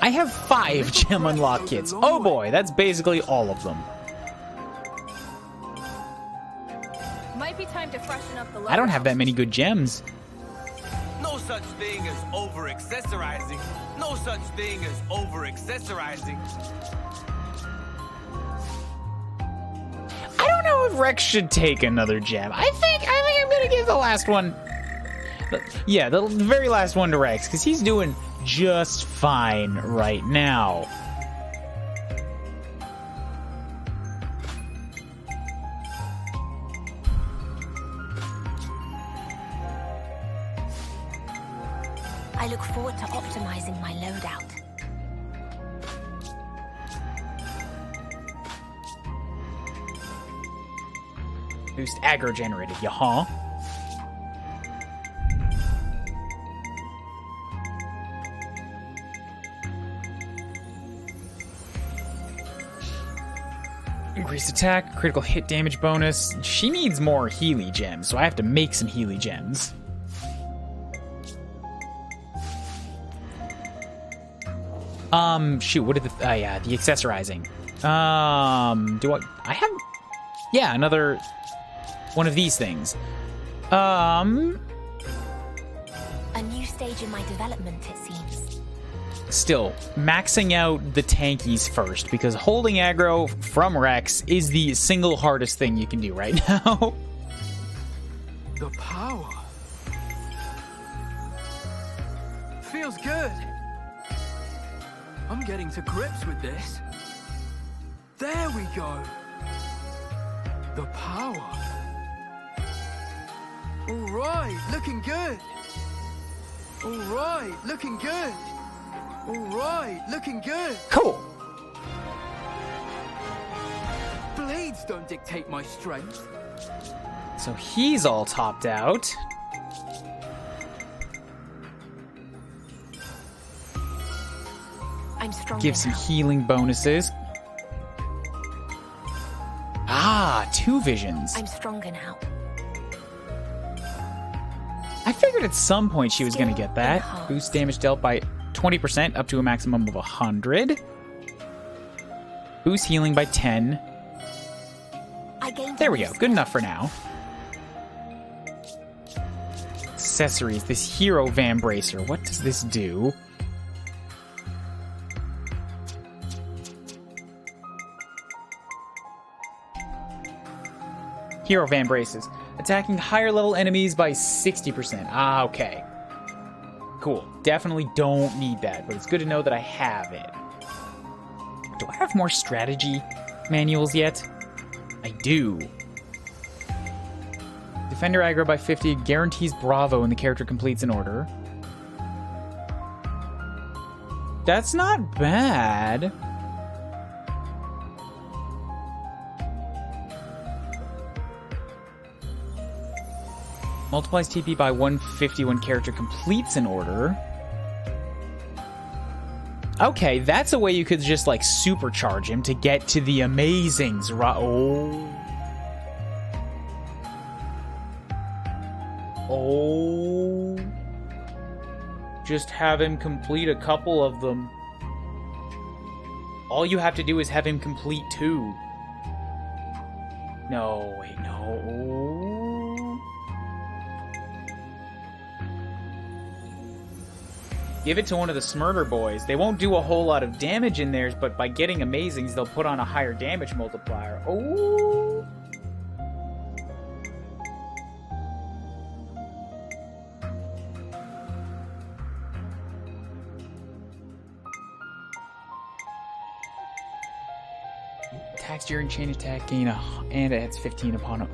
I have 5 gem unlock kits. Oh boy, that's basically all of them. Might be time to freshen up the I don't have that many good gems. No such thing as over-accessorizing. No such thing as over-accessorizing. I don't know if Rex should take another gem. I think I'm gonna give the last one. Yeah, the very last one to Rex, because he's doing just fine right now. I look forward to optimizing my loadout. Boost aggro generated, huh? Increased attack, critical hit damage bonus. She needs more Healy gems, so I have to make some Healy gems. Shoot, what did the... yeah, the accessorizing. Do I have... Yeah, another one of these things. A new stage in my development, it seems. Still, maxing out the tankies first, because holding aggro from Rex is the single hardest thing you can do right now. The power. Feels good. I'm getting to grips with this. There we go. The power. All right, looking good. All right, looking good. All right, looking good. Cool. Blades don't dictate my strength. So he's all topped out. I'm strong. Give some healing bonuses. Ah, 2 visions. I'm stronger now. I figured at some point she was going to get that. Boost damage dealt by 20% up to a maximum of 100. Boost healing by 10. There we go. Good enough for now. Accessories. This hero van bracer. What does this do? Hero van braces. Attacking higher level enemies by 60%. Ah, okay. Cool. Definitely don't need that, but it's good to know that I have it. Do I have more strategy manuals yet? I do. Defender aggro by 50 guarantees Bravo when the character completes an order. That's not bad. Multiplies TP by 150 when character completes an order. Okay, that's a way you could just, like, supercharge him to get to the amazings. Oh. Oh. Just have him complete a couple of them. All you have to do is have him complete 2. No, wait, no. Give it to one of the Smurder boys. They won't do a whole lot of damage in theirs, but by getting amazings, they'll put on a higher damage multiplier. Oh! Attacks during chain attack, gain and adds 15 upon it.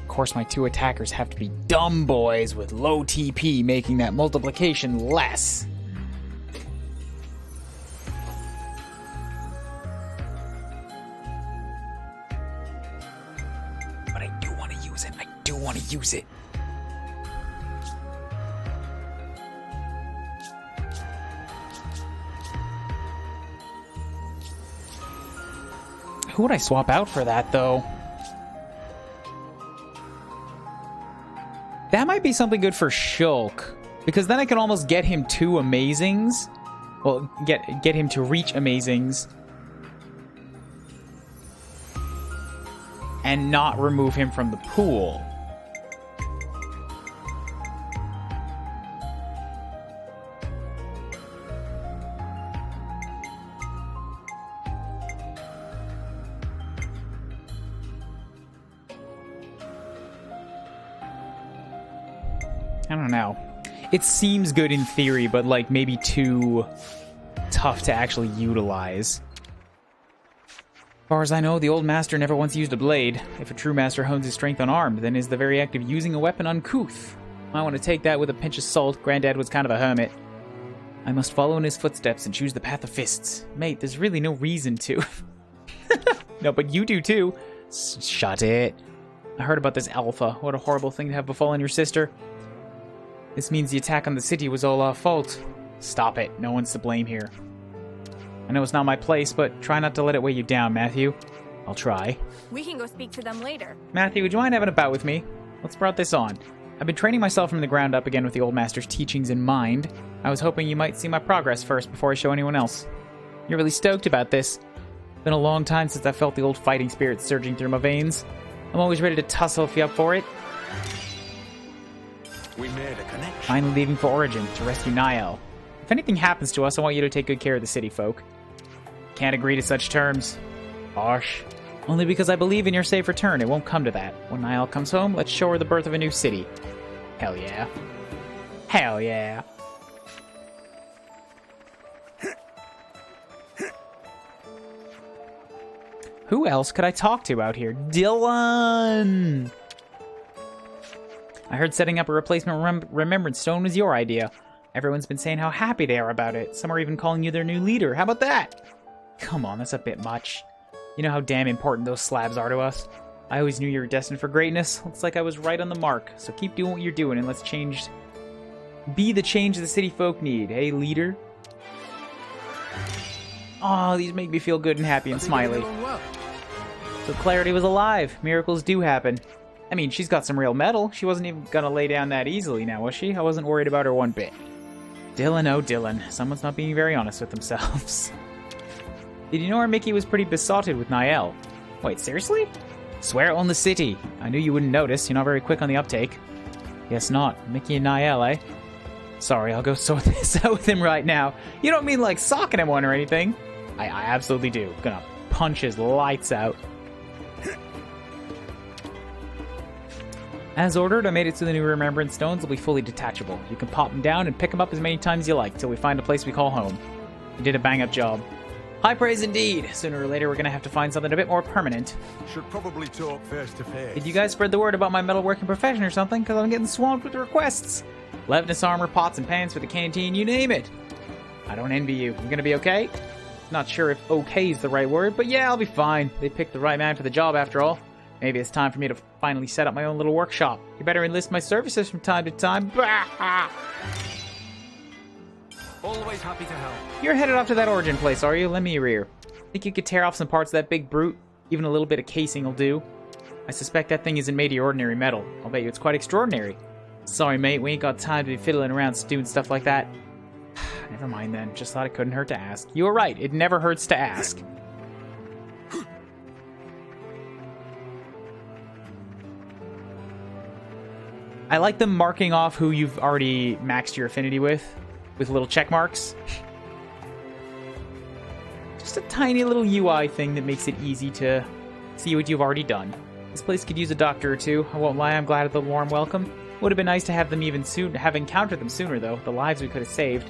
Of course, my 2 attackers have to be dumb boys with low TP, making that multiplication less. But I do want to use it. I do want to use it. Who would I swap out for that, though? That might be something good for Shulk, because then I can almost get him 2 amazings. Well, get him to reach amazings. And not remove him from the pool. I don't know. It seems good in theory, but like maybe too tough to actually utilize. As far as I know, the old master never once used a blade. If a true master hones his strength unarmed, then is the very act of using a weapon uncouth. I want to take that with a pinch of salt. Granddad was kind of a hermit. I must follow in his footsteps and choose the path of fists. Mate, there's really no reason to. No, but you do too. Shut it. I heard about this Alpha. What a horrible thing to have befallen your sister. This means the attack on the city was all our fault. Stop it. No one's to blame here. I know it's not my place, but try not to let it weigh you down, Matthew. I'll try. We can go speak to them later. Matthew, would you mind having a bout with me? Let's brought this on. I've been training myself from the ground up again with the old master's teachings in mind. I was hoping you might see my progress first before I show anyone else. You're really stoked about this. It's been a long time since I felt the old fighting spirit surging through my veins. I'm always ready to tussle if you're up for it. We made a connection. Finally leaving for Origin to rescue Niall. If anything happens to us, I want you to take good care of the city folk. Can't agree to such terms. Harsh. Only because I believe in your safe return, it won't come to that. When Niall comes home, let's show her the birth of a new city. Hell yeah. Hell yeah. Who else could I talk to out here? Dylan! I heard setting up a replacement remembrance stone was your idea. Everyone's been saying how happy they are about it. Some are even calling you their new leader. How about that? Come on, that's a bit much. You know how damn important those slabs are to us. I always knew you were destined for greatness. Looks like I was right on the mark. So keep doing what you're doing and let's change... Be the change the city folk need. Hey, leader? Oh, these make me feel good and happy and smiley. So Clarity was alive. Miracles do happen. I mean, she's got some real metal. She wasn't even gonna lay down that easily now, was she? I wasn't worried about her one bit. Dylan, oh Dylan. Someone's not being very honest with themselves. Did you know our Mickey was pretty besotted with Niall? Wait, seriously? Swear it on the city. I knew you wouldn't notice. You're not very quick on the uptake. Guess not. Mickey and Niall, eh? Sorry, I'll go sort this out with him right now. You don't mean like socking him one or anything? I absolutely do. Gonna punch his lights out. As ordered, I made it so the new remembrance stones will be fully detachable. You can pop them down and pick them up as many times as you like, till we find a place we call home. You did a bang-up job. High praise indeed. Sooner or later, we're gonna have to find something a bit more permanent. Should probably talk face to face. Did you guys spread the word about my metalworking profession or something? Because I'm getting swamped with requests. Levinus armor, pots and pans for the canteen, you name it. I don't envy you. You gonna be okay? Not sure if okay is the right word, but yeah, I'll be fine. They picked the right man for the job after all. Maybe it's time for me to finally set up my own little workshop. You better enlist my services from time to time. Always happy to help. You're headed off to that Origin place, are you? Lend me your ear. Think you could tear off some parts of that big brute? Even a little bit of casing will do. I suspect that thing isn't made of your ordinary metal. I'll bet you it's quite extraordinary. Sorry, mate, we ain't got time to be fiddling around doing stuff like that. Never mind then. Just thought it couldn't hurt to ask. You were right. It never hurts to ask. I like them marking off who you've already maxed your affinity with little check marks. Just a tiny little UI thing that makes it easy to see what you've already done. This place could use a doctor or two. I won't lie, I'm glad of the warm welcome. Would have been nice to have them have encountered them sooner, though. The lives we could have saved.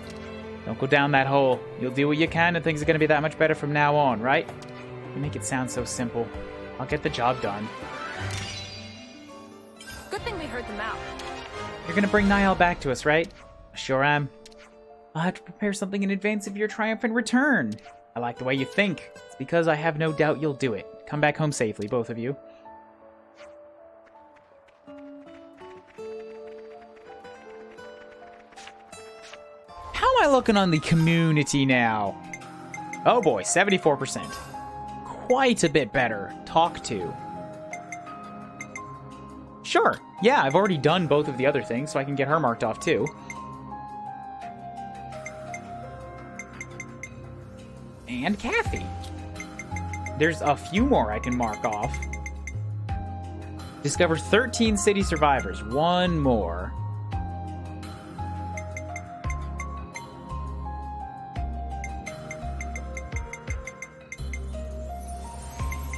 Don't go down that hole. You'll do what you can, and things are going to be that much better from now on, right? You make it sound so simple. I'll get the job done. Good thing we heard them out. You're going to bring Niall back to us, right? I sure am. I'll have to prepare something in advance of your triumphant return. I like the way you think. It's because I have no doubt you'll do it. Come back home safely, both of you. How am I looking on the community now? Oh boy, 74%. Quite a bit better. Talk to. Sure. Yeah, I've already done both of the other things, so I can get her marked off too. And Kathy. There's a few more I can mark off. Discover 13 city survivors. One more.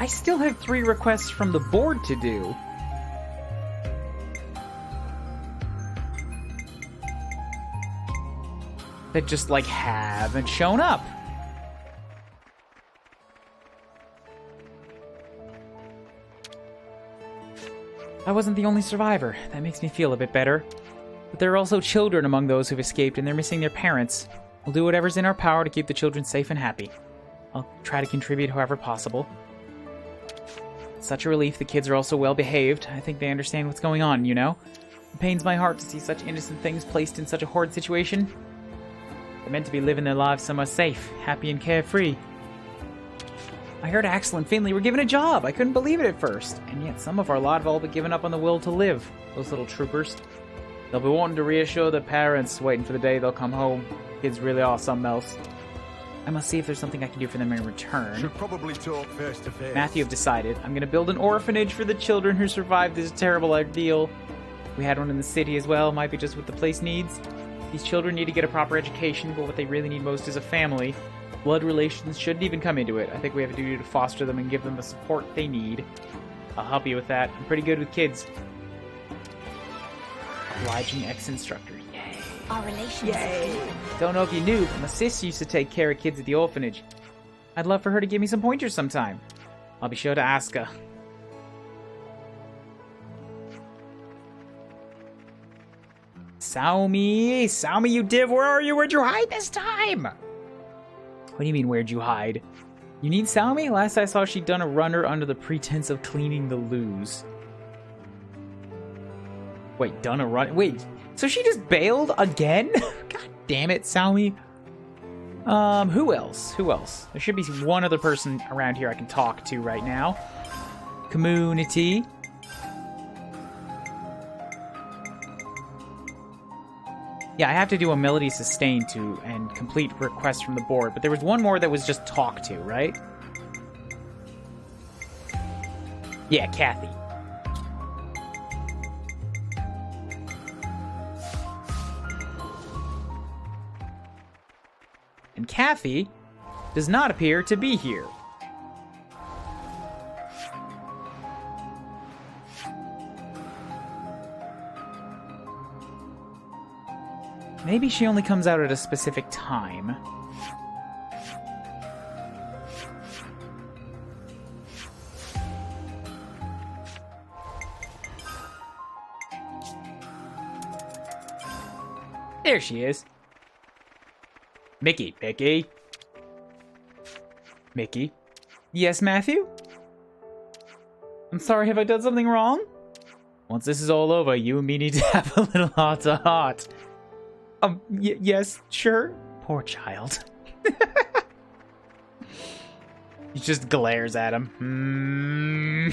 I still have 3 requests from the board to do. That just, like, haven't shown up. I wasn't the only survivor. That makes me feel a bit better. But there are also children among those who've escaped, and they're missing their parents. We'll do whatever's in our power to keep the children safe and happy. I'll try to contribute however possible. It's such a relief the kids are also well behaved. I think they understand what's going on, you know? It pains my heart to see such innocent things placed in such a horrid situation. They're meant to be living their lives somewhere safe, happy and carefree. I heard Axel and Finley were given a job. I couldn't believe it at first. And yet some of our lot have all but given up on the will to live. Those little troopers. They'll be wanting to reassure their parents, waiting for the day they'll come home. Kids really are something else. I must see if there's something I can do for them in return. Should probably talk face to face. Matthew have decided. I'm going to build an orphanage for the children who survived this terrible ordeal. We had one in the city as well. Might be just what the place needs. These children need to get a proper education, but what they really need most is a family. Blood relations shouldn't even come into it. I think we have a duty to foster them and give them the support they need. I'll help you with that. I'm pretty good with kids. Obliging ex-instructor. Yay. Our relations. Yay. Don't know if you knew, but my sis used to take care of kids at the orphanage. I'd love for her to give me some pointers sometime. I'll be sure to ask her. Saomi, you div, where are you? Where'd you hide this time? What do you mean, where'd you hide? You need Saomi? Last I saw, she'd done a runner under the pretense of cleaning the loos. Wait, done a run? Wait, so she just bailed again? God damn it, Saomi. Who else? Who else? There should be one other person around here I can talk to right now. Community. Yeah, I have to do a melody sustain to and complete request from the board, but there was one more that was just talk to, right? Yeah, Kathy. And Kathy does not appear to be here. Maybe she only comes out at a specific time. There she is. Mickey. Yes, Matthew? I'm sorry, have I done something wrong? Once this is all over, you and me need to have a little heart-to-heart. Yes, sure. Poor child. He just glares at him.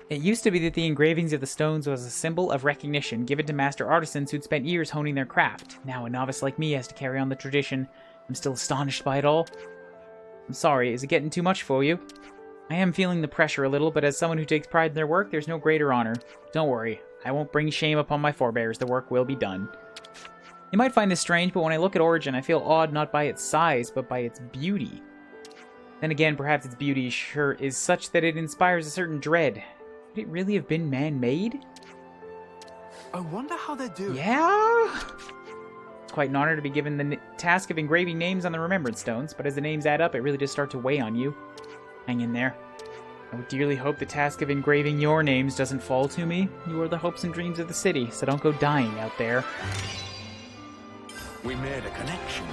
It used to be that the engravings of the stones was a symbol of recognition given to master artisans who'd spent years honing their craft. Now a novice like me has to carry on the tradition. I'm still astonished by it all. I'm sorry, is it getting too much for you? I am feeling the pressure a little, but as someone who takes pride in their work, there's no greater honor. Don't worry, I won't bring shame upon my forebears. The work will be done. You might find this strange, but when I look at Origin, I feel awed not by its size, but by its beauty. Then again, perhaps its beauty sure is such that it inspires a certain dread. Could it really have been man-made? I wonder how they're doing. Yeah? It's quite an honor to be given the task of engraving names on the remembrance stones, but as the names add up, it really does start to weigh on you. Hang in there. I would dearly hope the task of engraving your names doesn't fall to me. You are the hopes and dreams of the city, so don't go dying out there. We made a connection.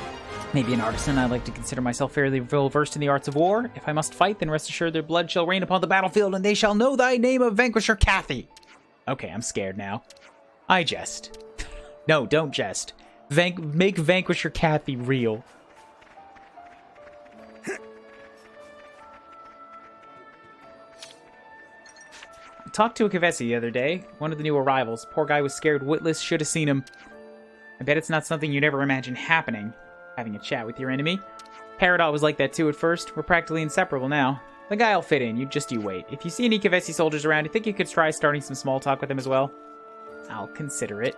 Maybe an artisan, I like to consider myself fairly well-versed in the arts of war. If I must fight, then rest assured their blood shall rain upon the battlefield, and they shall know thy name of Vanquisher Cathy. Okay, I'm scared now. I jest. No, don't jest. Make Vanquisher Cathy real. I talked to a Kavesi the other day, one of the new arrivals. Poor guy was scared witless, should have seen him. I bet it's not something you'd ever imagine happening, having a chat with your enemy. Peridot was like that too at first. We're practically inseparable now. The guy'll fit in, you wait. If you see any Kavesi soldiers around, you think you could try starting some small talk with them as well? I'll consider it.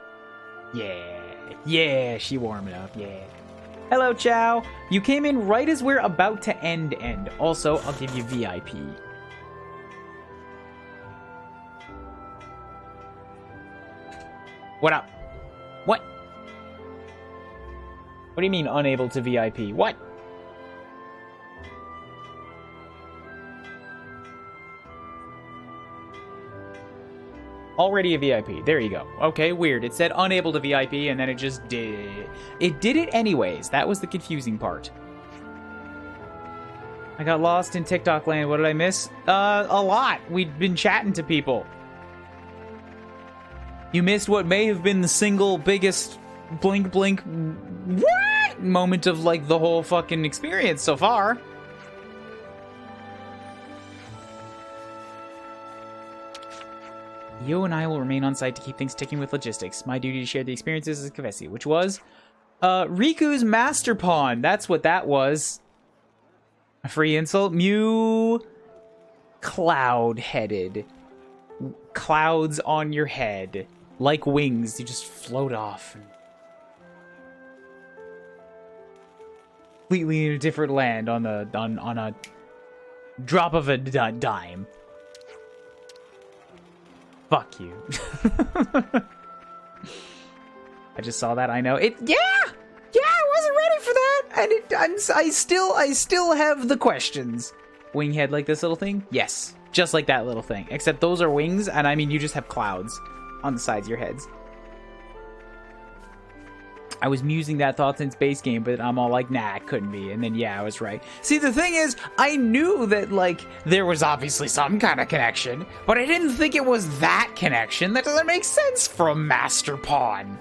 Yeah, she warmed up, yeah. Hello, Chow. You came in right as we're about to end. Also, I'll give you VIP. What up? What? What do you mean, unable to VIP? What? Already a VIP. There you go. Okay, weird. It said unable to VIP, and then it just did. It did it anyways. That was the confusing part. I got lost in TikTok land. What did I miss? A lot. We'd been chatting to people. You missed what may have been the single biggest blink what moment of like the whole fucking experience so far. You and I will remain on site to keep things ticking with logistics. My duty to share the experiences is Kavesi, which was Riku's Masterpon. That's what that was. A free insult. Mew cloud-headed. Clouds on your head. Like wings, you just float off. Completely in a different land on a drop of a dime. Fuck you. I just saw that. I know it. Yeah, I wasn't ready for that, and I still have the questions. Wing head like this little thing? Yes, just like that little thing. Except those are wings, and I mean you just have clouds on the sides of your heads. I was musing that thought since base game, but I'm all like, nah, it couldn't be. And then, yeah, I was right. See, the thing is, I knew that, like, there was obviously some kind of connection, but I didn't think it was that connection. That doesn't make sense from Masterpon.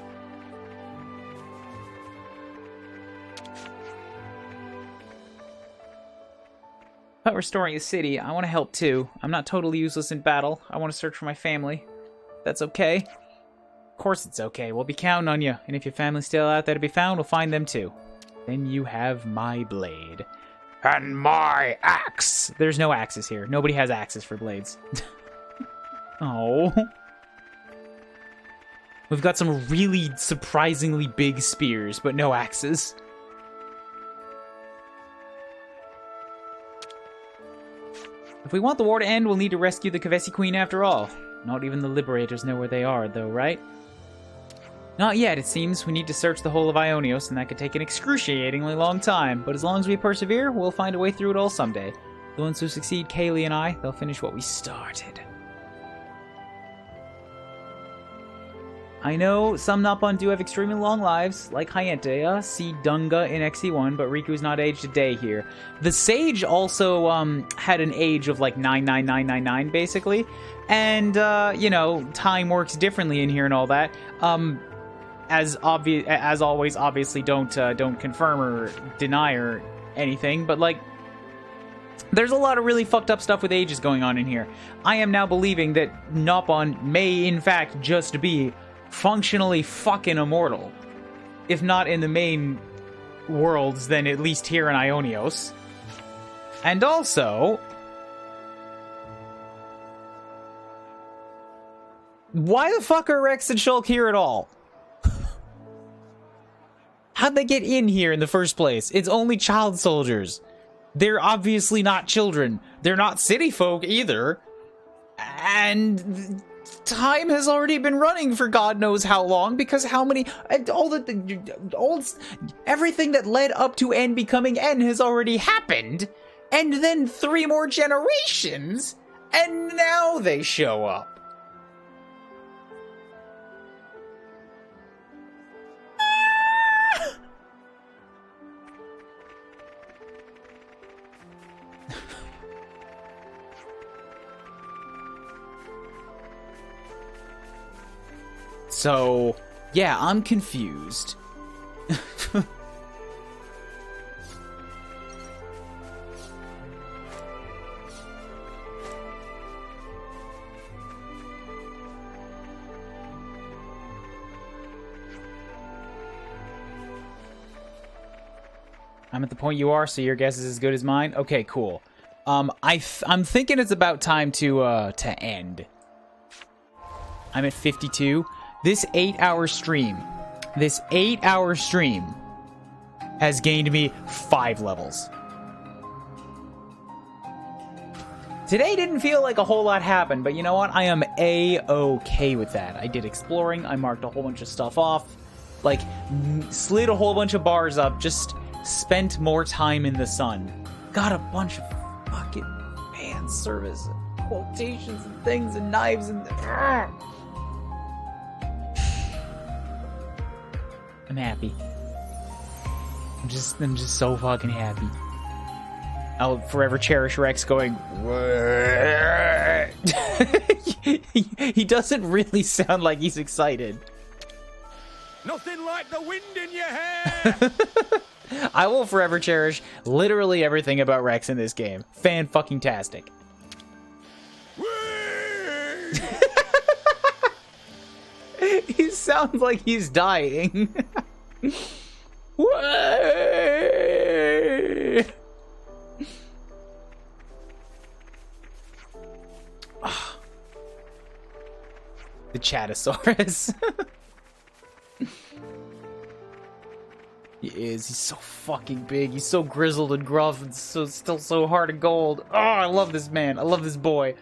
About restoring the city, I want to help too. I'm not totally useless in battle. I want to search for my family. That's okay. Of course it's okay. We'll be counting on you. And if your family's still out there to be found, we'll find them too. Then you have my blade. And my axe! There's no axes here. Nobody has axes for blades. Oh. We've got some really surprisingly big spears, but no axes. If we want the war to end, we'll need to rescue the Kavesi Queen after all. Not even the Liberators know where they are, though, right? Not yet, it seems. We need to search the whole of Ionios, and that could take an excruciatingly long time. But as long as we persevere, we'll find a way through it all someday. The ones who succeed, Kaylee and I, they'll finish what we started. I know some Nopon do have extremely long lives, like Hyentea, see Dunga in XC1, but Riku's not aged a day here. The Sage also had an age of like 99999, basically. And, you know, time works differently in here and all that. As always, obviously, don't confirm or deny or anything, but like, there's a lot of really fucked up stuff with ages going on in here. I am now believing that Nopon may, in fact, just be functionally fucking immortal. If not in the main worlds, then at least here in Ionios. And also, why the fuck are Rex and Shulk here at all? How'd they get in here in the first place? It's only child soldiers. They're obviously not children. They're not city folk either. And time has already been running for God knows how long, because how many everything that led up to N becoming N has already happened, and then 3 more generations, and now they show up. So, yeah, I'm confused. I'm at the point you are, so your guess is as good as mine. Okay, cool. I'm thinking it's about time to end. I'm at 52. This 8-hour stream has gained me 5 levels. Today didn't feel like a whole lot happened, but you know what? I am A-okay with that. I did exploring, I marked a whole bunch of stuff off, like, slid a whole bunch of bars up, just spent more time in the sun. Got a bunch of fucking fan service, and quotations and things and knives and... I'm happy. I'm just so fucking happy. I'll forever cherish Rex going. He doesn't really sound like he's excited. Nothing like the wind in your hair. I will forever cherish literally everything about Rex in this game. Fan-fucking-tastic. He sounds like he's dying. The Chatosaurus. He's so fucking big. He's so grizzled and gruff and still so hard and gold. Oh, I love this man. I love this boy.